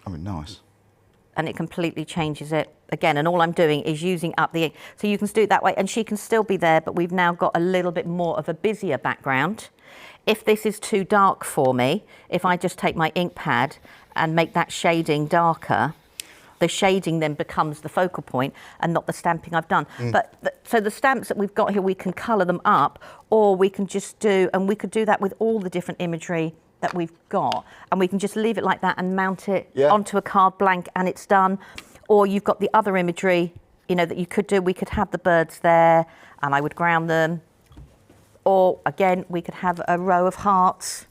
Oh, nice. And it completely changes it again. And all I'm doing is using up the ink. So you can do it that way, and she can still be there, but we've now got a little bit more of a busier background. If this is too dark for me, if I just take my ink pad and make that shading darker, the shading then becomes the focal point and not the stamping I've done. So the stamps that we've got here, we can colour them up, or we can just do, and we could do that with all the different imagery that we've got, and we can just leave it like that and mount it onto a card blank, and it's done. Or you've got the other imagery, that you could do. We could have the birds there, and I would ground them. Or again, we could have a row of hearts.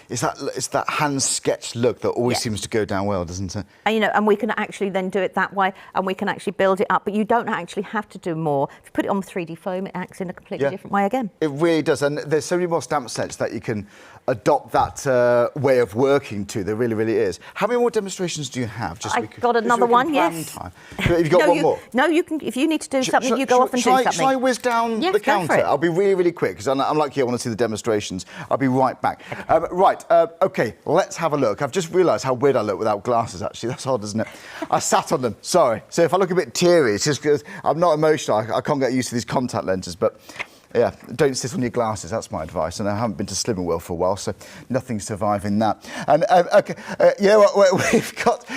It's that hand sketch look that always seems to go down well, doesn't it? And, and we can actually then do it that way, and we can actually build it up. But you don't actually have to do more. If you put it on 3D foam, it acts in a completely different way again. It really does, and there's so many more stamp sets that you can adopt that way of working to. There really, really is. How many more demonstrations do you have? I've got another one, yes. Have you got one more? No, you can. If you need to do something, you go off and do something. Shall I whiz down the counter? I'll be really, really quick, because I'm like you, I want to see the demonstrations. I'll be right back. Okay, let's have a look. I've just realised how weird I look without glasses, actually. That's odd, isn't it? I sat on them, sorry. So if I look a bit teary, it's just because I'm not emotional. I can't get used to these contact lenses, but yeah, don't sit on your glasses, that's my advice. And I haven't been to Slimming World for a while, so nothing's surviving that. And we've got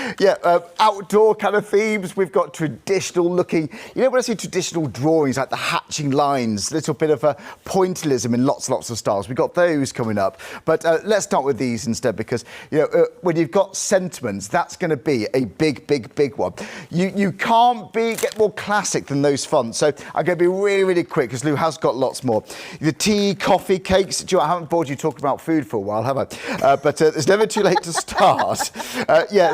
outdoor kind of themes. We've got traditional looking, when I say traditional drawings, like the hatching lines, a little bit of a pointillism in lots and lots of styles. We've got those coming up. But let's start with these instead, because when you've got sentiments, that's going to be a big, big, big one. You can't get more classic than those fonts. So I'm going to be really, really quick, because Lou has got lots more. The tea, coffee, cakes. I haven't bored you talking about food for a while, have I? But it's never too late to start.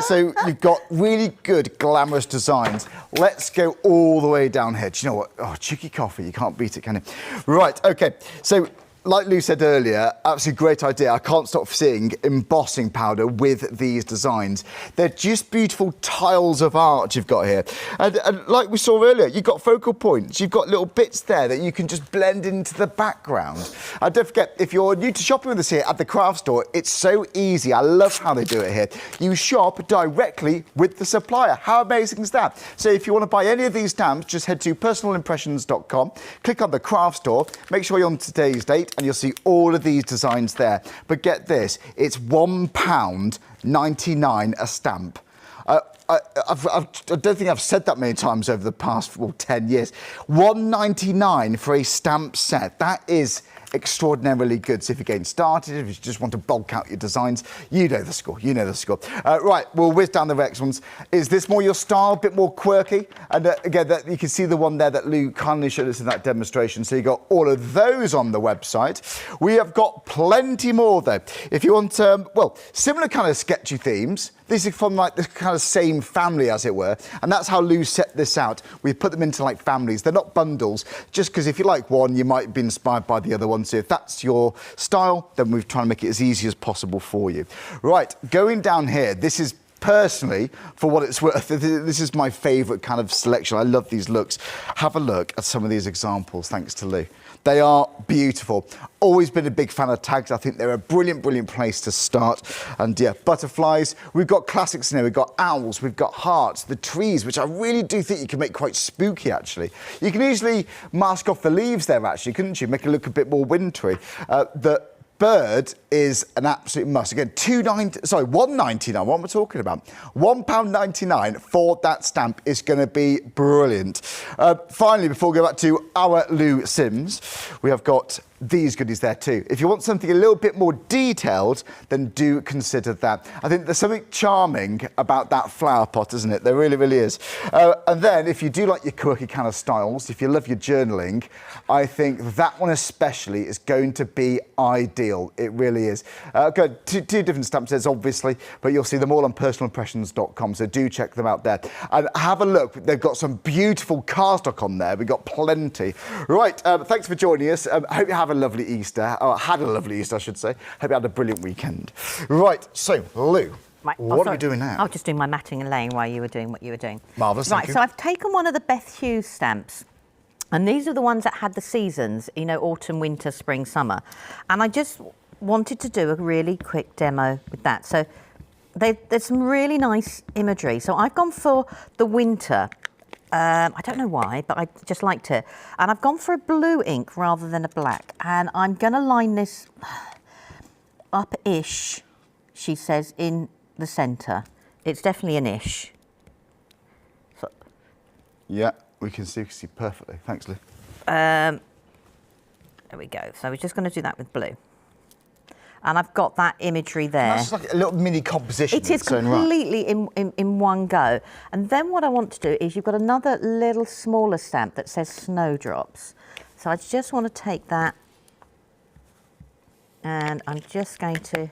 So you've got really good, glamorous designs. Let's go all the way down here. Do you know what? Oh, cheeky coffee. You can't beat it, can you? Right, okay. So like Lou said earlier, absolutely great idea. I can't stop seeing embossing powder with these designs. They're just beautiful tiles of art you've got here. And like we saw earlier, you've got focal points. You've got little bits there that you can just blend into the background. And don't forget, if you're new to shopping with us here at the craft store, it's so easy. I love how they do it here. You shop directly with the supplier. How amazing is that? So if you want to buy any of these stamps, just head to personalimpressions.com, click on the craft store, make sure you're on today's date, and you'll see all of these designs there. But get this, it's £1.99 a stamp. I don't think I've said that many times over the past 10 years. £1.99 for a stamp set. That is extraordinarily good. So if you're getting started, if you just want to bulk out your designs, you know the score. You know the score. Right, we'll whiz down the next ones. Is this more your style, a bit more quirky? And again, you can see the one there that Lou kindly showed us in that demonstration. So you got all of those on the website. We have got plenty more though. If you want, well, similar kind of sketchy themes. These are from like the kind of same family, as it were, and that's how Lou set this out. We put them into like families. They're not bundles, just because if you like one, you might be inspired by the other one. So if that's your style, then we're trying to make it as easy as possible for you. Right, going down here, this is personally, for what it's worth, this is my favourite kind of selection. I love these looks. Have a look at some of these examples, thanks to Lou. They are beautiful. Always been a big fan of tags. I think they're a brilliant, brilliant place to start. And yeah, butterflies. We've got classics in here. We've got owls. We've got hearts. The trees, which I really do think you can make quite spooky, actually. You can easily mask off the leaves there, actually, couldn't you? Make it look a bit more wintry. The bird is an absolute must. Again, £1.99. What am I talking about? £1.99 for that stamp is going to be brilliant. Finally, before we go back to our Lou Sims, we have got these goodies there too. If you want something a little bit more detailed, then do consider that. I think there's something charming about that flower pot, isn't it? There really, really is. And then if you do like your quirky kind of styles, if you love your journaling, I think that one especially is going to be ideal. It really is. Got two different stamp sets, obviously, but you'll see them all on personalimpressions.com, so do check them out there. And have a look. They've got some beautiful cardstock on there. We've got plenty. Right, thanks for joining us. I hope you have a lovely Easter, or had a lovely Easter, I should say. Hope you had a brilliant weekend. Right, so, Lou, what are we doing now? I was just doing my matting and laying while you were doing what you were doing. Marvellous, thank you. Right, so I've taken one of the Beth Hughes stamps, and these are the ones that had the seasons, you know, autumn, winter, spring, summer. And I just wanted to do a really quick demo with that. So there's some really nice imagery. So I've gone for the winter. I don't know why, but I just liked it. And I've gone for a blue ink rather than a black. And I'm going to line this up-ish, she says, in the centre. It's definitely an ish. So, yeah, we can see perfectly. Thanks, Lou. There we go. So we're just going to do that with blue. And I've got that imagery there. That's like a little mini composition. It is completely in one go. And then what I want to do is you've got another little smaller stamp that says snowdrops. So I just want to take that and I'm just going to,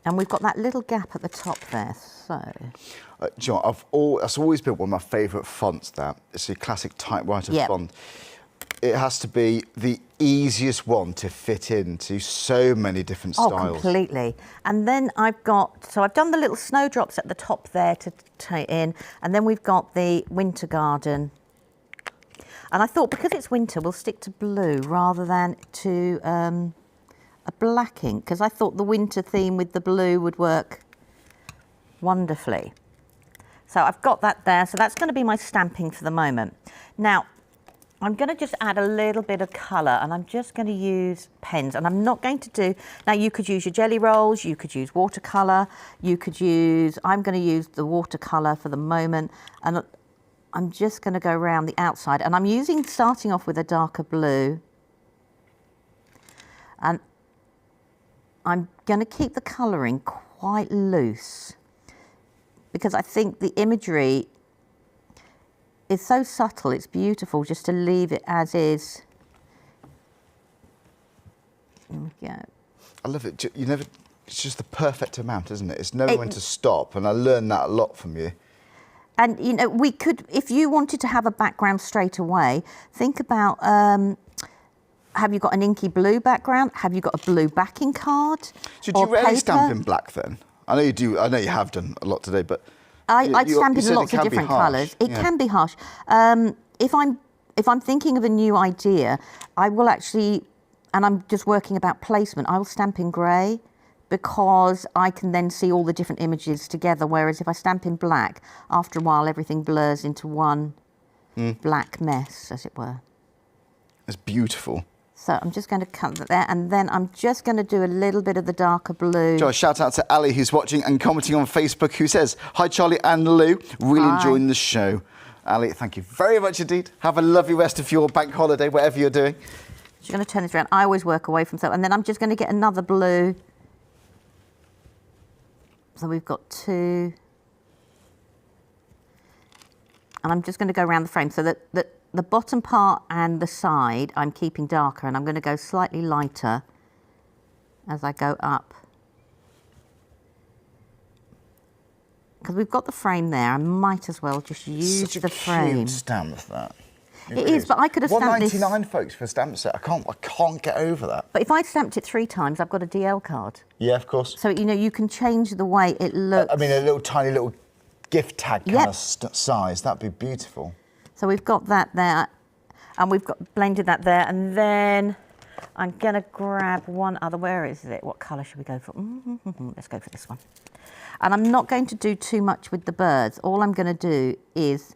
and we've got that little gap at the top there, so. Do you know what, that's always been one of my favourite fonts, that. It's a classic typewriter font. It has to be the easiest one to fit into so many different styles. Oh, completely. And then I've got, so I've done the little snowdrops at the top there to take in, and then we've got the winter garden. And I thought because it's winter, we'll stick to blue rather than to a black ink, because I thought the winter theme with the blue would work wonderfully. So I've got that there. So that's going to be my stamping for the moment. Now, I'm going to just add a little bit of colour, and I'm just going to use pens, and I'm not going to do, now you could use your jelly rolls, you could use watercolour, you could use, I'm going to use the watercolour for the moment, and I'm just going to go around the outside, and I'm using, starting off with a darker blue, and I'm going to keep the colouring quite loose, because I think the imagery is so subtle, it's beautiful just to leave it as is. There we go. I love it. You never, it's just the perfect amount, isn't it? It's knowing when to stop, and I learned that a lot from you. And, you know, we could, if you wanted to have a background straight away, think about have you got an inky blue background? Have you got a blue backing card? So do you rarely stamp in black then? I know you do. I know you have done a lot today, but I'd stamp in lots of different colours. It can be harsh. If I'm thinking of a new idea, I will actually, and I'm just working about placement, I will stamp in grey because I can then see all the different images together. Whereas if I stamp in black, after a while everything blurs into one black mess, as it were. It's beautiful. So I'm just going to cut that there, and then I'm just going to do a little bit of the darker blue. So a shout out to Ali, who's watching and commenting on Facebook, who says, hi Charlie and Lou, really enjoying the show. Ali, thank you very much indeed. Have a lovely rest of your bank holiday, whatever you're doing. Just going to turn this around. I always work away from stuff, and then I'm just going to get another blue. So we've got 2. And I'm just going to go around the frame so that the bottom part and the side I'm keeping darker, and I'm going to go slightly lighter as I go up. Because we've got the frame there, I might as well just use the frame. Cute stamp, that. It is, but I could have stamped this. $1.99, folks, for a stamp set. I can't get over that. But if I'd stamped it 3 times, I've got a DL card. Yeah, of course. So, you know, you can change the way it looks. I mean, a little tiny little gift tag kind of size. That'd be beautiful. So we've got that there, and we've got blended that there, and then I'm going to grab one other. Where is it? What colour should we go for? Let's go for this one. And I'm not going to do too much with the birds. All I'm going to do is,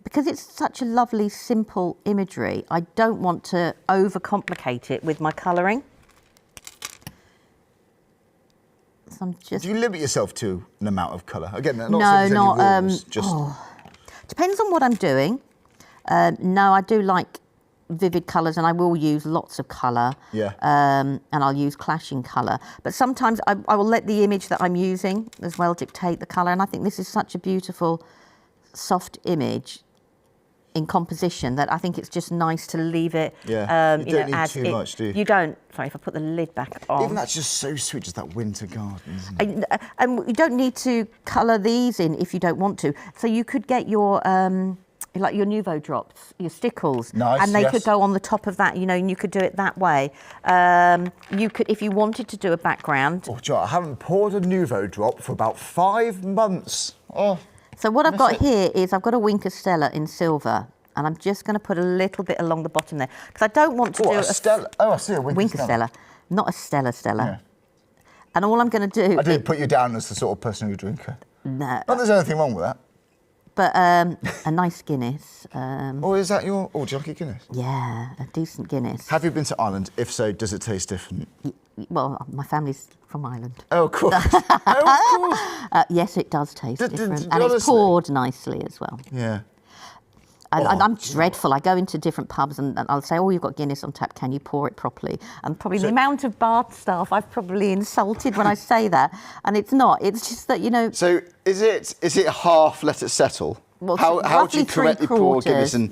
because it's such a lovely, simple imagery, I don't want to overcomplicate it with my colouring. So I'm just... Do you limit yourself to an amount of colour? Again, not rules, just... Depends on what I'm doing. No, I do like vivid colours, and I will use lots of colour. Yeah. And I'll use clashing colour. But sometimes I will let the image that I'm using as well dictate the colour. And I think this is such a beautiful, soft image in composition that I think it's just nice to leave it. Yeah. You don't need too much, do you? You don't. Sorry, if I put the lid back on. Even that's just so sweet, just that winter garden, isn't it? And you don't need to colour these in if you don't want to. So you could get your like your Nouveau drops, your stickles, and they could go on the top of that, you know, and you could do it that way. You could, if you wanted to do a background. Oh, Joe, I haven't poured a Nouveau drop for about 5 months. Oh. So what I've got here is I've got a Winker Stella in silver, and I'm just going to put a little bit along the bottom there because I don't want to do a Stella. Oh, I see a Winker Stella, not a Stella. Yeah. And all I'm going to do. I didn't put you down as the sort of person who drinker. No. Not there's anything wrong with that. But a nice Guinness. Oh, is that your... Oh, do you like a Guinness? Yeah, a decent Guinness. Have you been to Ireland? If so, does it taste different? Well, my family's from Ireland. Oh, of course. Oh, of course. Yes, it does taste different. And honestly? It's poured nicely as well. Yeah. I'm dreadful. I go into different pubs and I'll say, oh, you've got Guinness on tap, can you pour it properly? And probably the amount of bar staff I've probably insulted when I say that. And it's not. It's just that, you know... So is it half let it settle? Well, how do you correctly pour Guinness in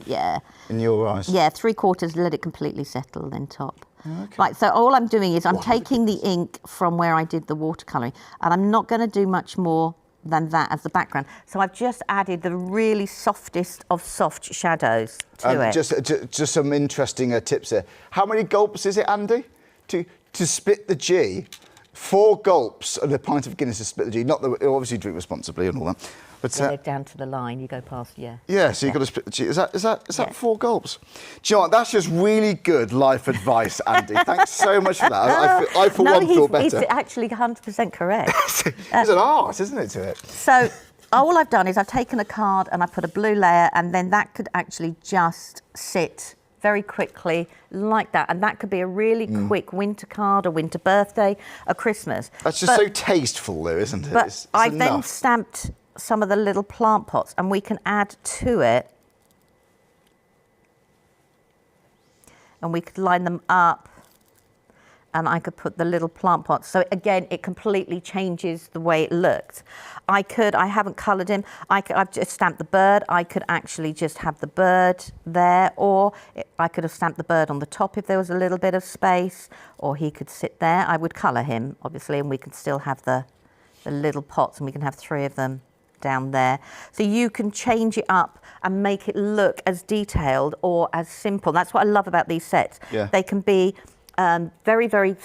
your eyes? Yeah, 3/4, let it completely settle, then top. Okay. Right, so all I'm doing is I'm taking the ink from where I did the watercolouring, and I'm not going to do much more than that as the background. So I've just added the really softest of soft shadows to it. Just some interesting tips here. How many gulps is it, Andy? To split the G, 4 gulps and a pint of Guinness to split the G. Not that obviously drink responsibly and all that. But down to the line, you go past, Yeah, so you've got to split the G. Is that 4 gulps? Do you know what? That's just really good life advice, Andy. Thanks so much for that. I for one, feel better. He's actually 100% correct. It's an art, isn't it, to it? So all I've done is I've taken a card and I put a blue layer, and then that could actually just sit very quickly like that. And that could be a really quick winter card, a winter birthday, a Christmas. That's just so tasteful, though, isn't it? But I've then stamped some of the little plant pots, and we can add to it, and we could line them up, and I could put the little plant pots. So again, it completely changes the way it looked. I haven't coloured him. I've just stamped the bird. I could actually just have the bird there, or I could have stamped the bird on the top if there was a little bit of space, or he could sit there. I would colour him, obviously, and we could still have the little pots, and we can have 3 of them down there. So you can change it up and make it look as detailed or as simple. That's what I love about these sets. Yeah. They can be very, very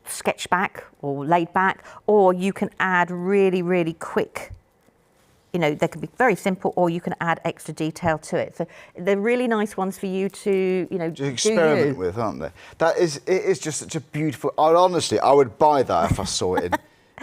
sketch back or laid back, or you can add really, really quick. You know, they can be very simple, or you can add extra detail to it. So they're really nice ones for you to, you know, to experiment with, aren't they? It is just such a beautiful. Honestly, I would buy that if I saw it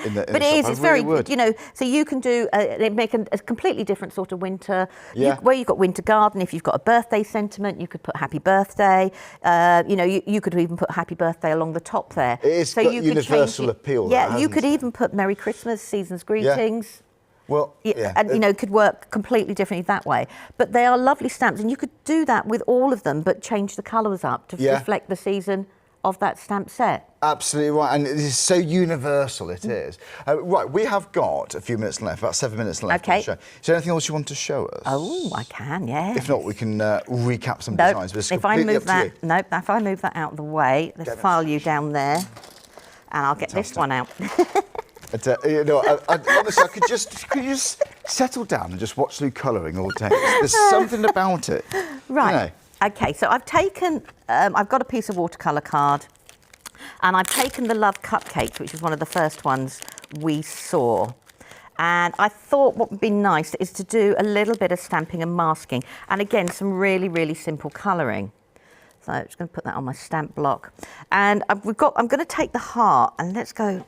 in the. But it is. It's very good. You know, so you can do make a completely different sort of winter. Yeah. Where you've got winter garden. If you've got a birthday sentiment, you could put happy birthday. You know, you could even put happy birthday along the top there. It is so got you universal could change appeal. Yeah, you could even put Merry Christmas, Season's Greetings. Yeah. Well, yeah. And, you know, could work completely differently that way. But they are lovely stamps, and you could do that with all of them, but change the colours up to reflect the season of that stamp set. Absolutely right, and it is so universal, it is. Right, we have got a few minutes left, about 7 minutes left. Okay. Is there anything else you want to show us? Oh, I can, yeah. If not, we can recap some designs. But it's if I completely move up to you. that, if I move that out of the way, let's file you down there, and I'll get this one out. You know, honestly, could you just settle down and just watch Lou colouring all day? There's something about it. Right. You know. Okay, so I've taken, I've got a piece of watercolour card, and I've taken the Love Cupcakes, which was one of the first ones we saw. And I thought what would be nice is to do a little bit of stamping and masking, and again, some really, really simple colouring. So I'm just going to put that on my stamp block. And I'm going to take the heart, and let's go,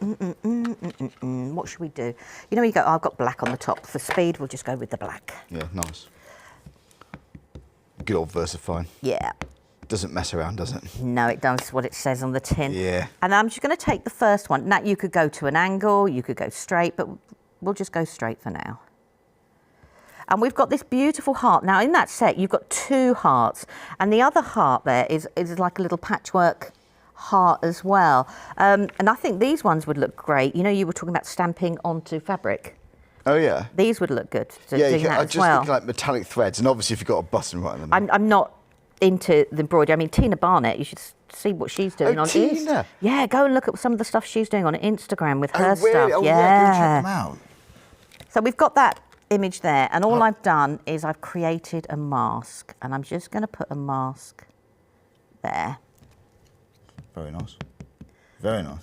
what should we do? You know, you go, I've got black on the top. For speed, we'll just go with the black. Yeah, nice. Good old VersaFine. Yeah. Doesn't mess around, does it? No, it does what it says on the tin. Yeah. And I'm just going to take the first one. Now, you could go to an angle, you could go straight, but we'll just go straight for now. And we've got this beautiful heart. Now, in that set, you've got 2 hearts. And the other heart there is like a little patchwork heart as well. And I think these ones would look great. You know, you were talking about stamping onto fabric. Oh, yeah. These would look good to yeah, doing that I as just well. think like metallic threads. And obviously, if you've got a button right in the middle. I'm not into the embroidery. I mean, Tina Barnett, you should see what she's doing on Tina? Yeah, go and look at some of the stuff she's doing on Instagram with her really? stuff. Oh, yeah, go check them out. So we've got that image there, and all I've done is I've created a mask, and I'm just going to put a mask there. Very nice. Very nice.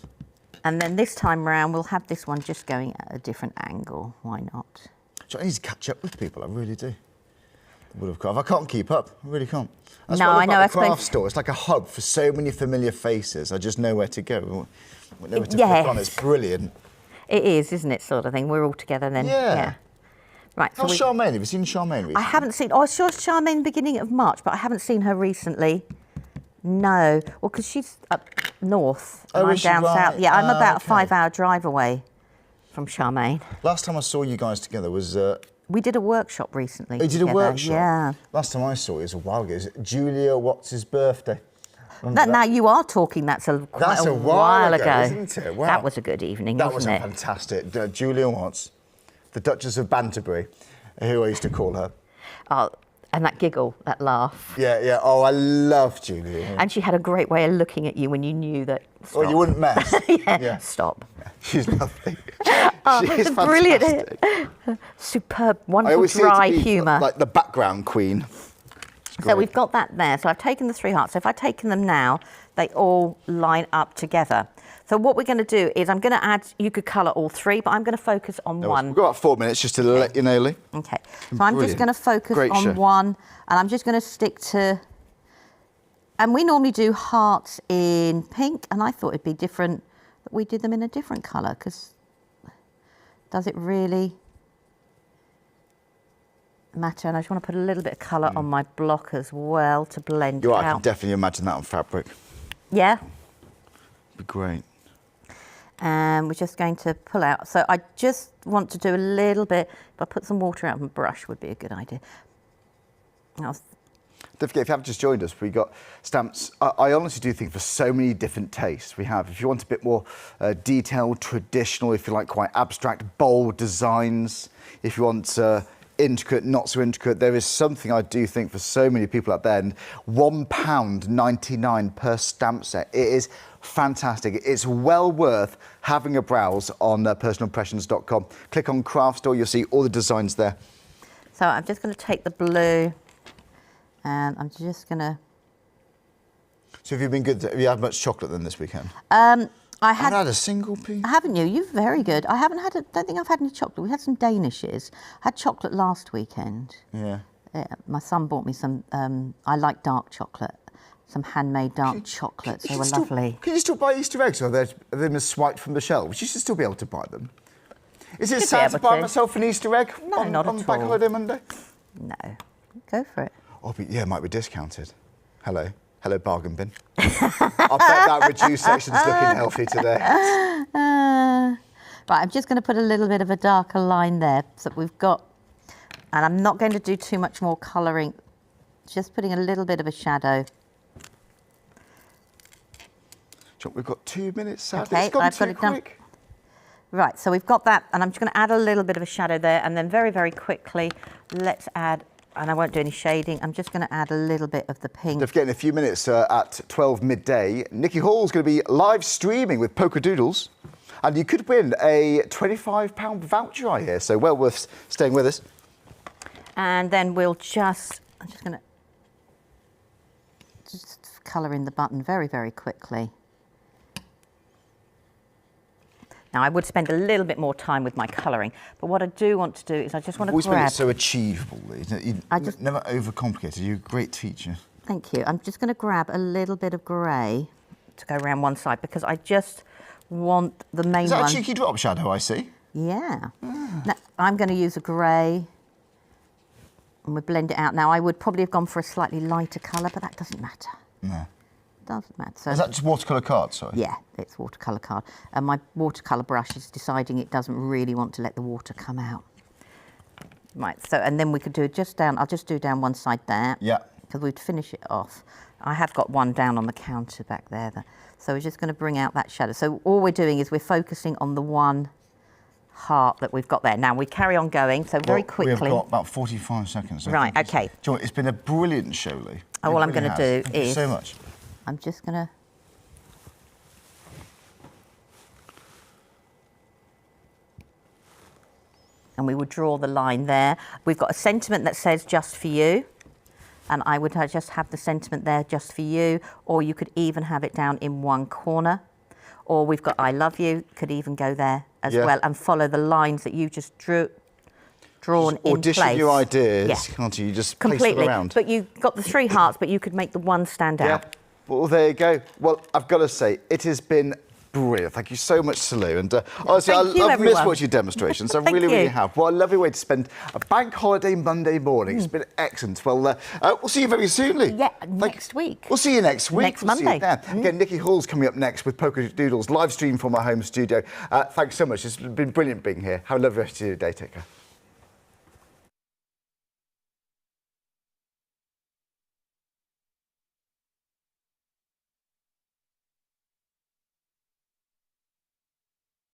And then this time round, we'll have this one just going at a different angle. Why not? So I need to catch up with people, I really do. I can't keep up, I really can't. That's No, what I know. The craft store, it's like a hub for so many familiar faces. I just know where to go. I know where to click on. It's brilliant. It is, isn't it, sort of thing? We're all together then. Yeah. Right. How's Charmaine? Have you seen Charmaine recently? I haven't seen. Oh, I saw Charmaine beginning of March, but I haven't seen her recently. No. Well, because she's up north and I'm down south. Yeah, I'm about a 5-hour drive away from Charmaine. Last time I saw you guys together was... we did a workshop recently. You did a workshop? Yeah. Last time I saw it was a while ago. It was Julia Watts' birthday. Now you are talking. That's a while ago, isn't it? Wow. That was a good evening, wasn't it? That was fantastic. Julia Watts, the Duchess of Banterbury, who I used to call her. Oh, and that giggle, that laugh. Yeah, yeah. Oh, I love Julia. And she had a great way of looking at you when you knew that. Stop. Oh, you wouldn't mess. Yeah. Stop. She's lovely. She's brilliant. Superb, wonderful, dry humour. Like the background queen. So we've got that there. So I've taken the 3 hearts. So if I've taken them now, they all line up together. So what we're going to do is I'm going to add, you could colour all 3, but I'm going to focus on one. We've got about 4 minutes just to let you know, Lee. Okay. So I'm just going to focus on one, and I'm just going to stick to, and we normally do hearts in pink, and I thought it'd be different that we did them in a different colour, because does it really matter? And I just want to put a little bit of colour on my block as well to blend it out. I can definitely imagine that on fabric. Yeah. Be great. And we're just going to pull out. So I just want to do a little bit. If I put some water out of my brush, would be a good idea. Don't forget, if you have just joined us, we got stamps. I honestly do think for so many different tastes we have. If you want a bit more detailed, traditional, if you like quite abstract, bold designs, if you want intricate, not so intricate. There is something I do think for so many people out there, and £1.99 per stamp set. It is fantastic. It's well worth having a browse on personalimpressions.com. Click on Craft Store, you'll see all the designs there. So I'm just going to take the blue and I'm just going to... So have you been good? Have you had much chocolate then this weekend? I haven't had a single piece. Haven't you? You're very good. I haven't had. Don't think I've had any chocolate. We had some Danishes. Had chocolate last weekend. Yeah. My son bought me some. I like dark chocolate. Some handmade dark chocolates. They were lovely. Can you still buy Easter eggs, or have they been swiped from the shelves? You should still be able to buy them. Is it sad to buy myself an Easter egg on Bank Holiday Monday? No. Go for it. Oh, but yeah, it might be discounted. Hello. Hello, bargain bin. I bet that reduced section's looking healthy today. Right, I'm just going to put a little bit of a darker line there so that we've got, and I'm not going to do too much more colouring, just putting a little bit of a shadow. We've got 2 minutes, sadly. Okay, it's gone I've got too it done. quick. Right, so we've got that, and I'm just going to add a little bit of a shadow there, and then very, very quickly, let's add, and I won't do any shading, I'm just going to add a little bit of the pink. Don't forget, in a few minutes at 12 midday, Nikki Hall's going to be live streaming with Poker Doodles, and you could win a £25 voucher, I hear, so well worth staying with us. And then we'll just, I'm just going to just colour in the button very, very quickly. Now, I would spend a little bit more time with my colouring, but what I do want to do is I just want to grab... Always made it so achievable. You never overcomplicated. You're a great teacher. Thank you. I'm just going to grab a little bit of grey to go around one side because I just want the main one... Is that a cheeky drop shadow, I see? Yeah. Now, I'm going to use a grey and we'll blend it out. Now, I would probably have gone for a slightly lighter colour, but that doesn't matter. No. Doesn't matter. So, is that just watercolour card, sorry? Yeah, it's watercolour card. And my watercolour brush is deciding it doesn't really want to let the water come out. Right, so, and then we could do it just down, I'll just do down one side there. Yeah. Because we'd finish it off. I have got one down on the counter back there. So we're just going to bring out that shadow. So all we're doing is we're focusing on the one heart that we've got there. Now we carry on going, so very quickly. We've got about 45 seconds. So right, okay. Do you know what, it's been a brilliant show, Lee. All I'm going to do Thank is... you so much. I'm just going to... And we would draw the line there. We've got a sentiment that says just for you. And I would just have the sentiment there just for you. Or you could even have it down in one corner. Or we've got I love you, could even go there as well. And follow the lines that you just drawn in place. Audition your ideas, can't you? You just place them around. But you've got the three hearts, but you could make the one stand out. Well, there you go. Well, I've got to say, it has been brilliant. Thank you so much, Salou. And honestly, I've missed watching your demonstrations. I really have. What a lovely way to spend a bank holiday Monday morning. It's been excellent. Well, we'll see you very soon, Lee. Yeah, next week. We'll see you next week. Next Monday. See you then. Again, Nikki Hall's coming up next with Poker Doodles, live stream from our home studio. Thanks so much. It's been brilliant being here. Have a lovely rest of your day. Take care.